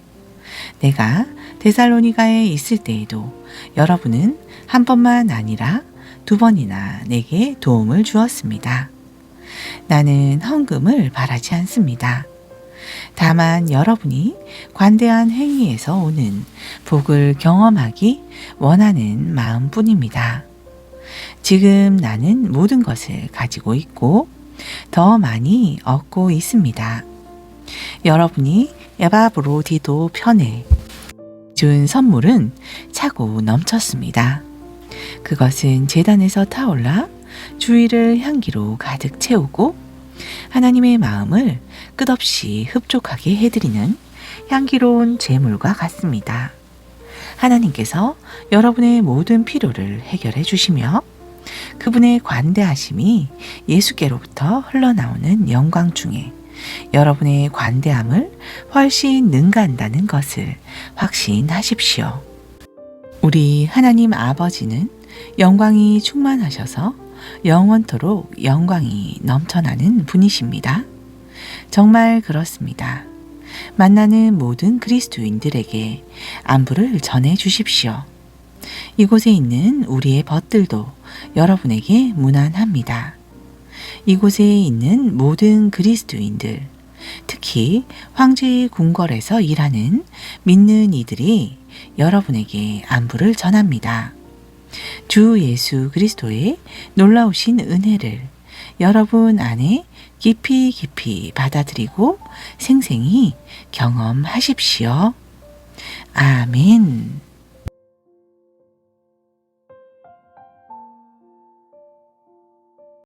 내가 데살로니가에 있을 때에도 여러분은 한 번만 아니라 두 번이나 내게 도움을 주었습니다. 나는 헌금을 바라지 않습니다. 다만 여러분이 관대한 행위에서 오는 복을 경험하기 원하는 마음뿐입니다. 지금 나는 모든 것을 가지고 있고 더 많이 얻고 있습니다. 여러분이 에바브로디도 편에 준 선물은 차고 넘쳤습니다. 그것은 제단에서 타올라 주위를 향기로 가득 채우고 하나님의 마음을 끝없이 흡족하게 해드리는 향기로운 제물과 같습니다. 하나님께서 여러분의 모든 필요를 해결해 주시며 그분의 관대하심이 예수께로부터 흘러나오는 영광 중에 여러분의 관대함을 훨씬 능가한다는 것을 확신하십시오. 우리 하나님 아버지는 영광이 충만하셔서 영원토록 영광이 넘쳐나는 분이십니다. 정말 그렇습니다. 만나는 모든 그리스도인들에게 안부를 전해 주십시오. 이곳에 있는 우리의 벗들도 여러분에게 무난합니다. 이곳에 있는 모든 그리스도인들, 특히 황제의 궁궐에서 일하는 믿는 이들이 여러분에게 안부를 전합니다. 주 예수 그리스도의 놀라우신 은혜를 여러분 안에 깊이 깊이 받아들이고 생생히 경험하십시오.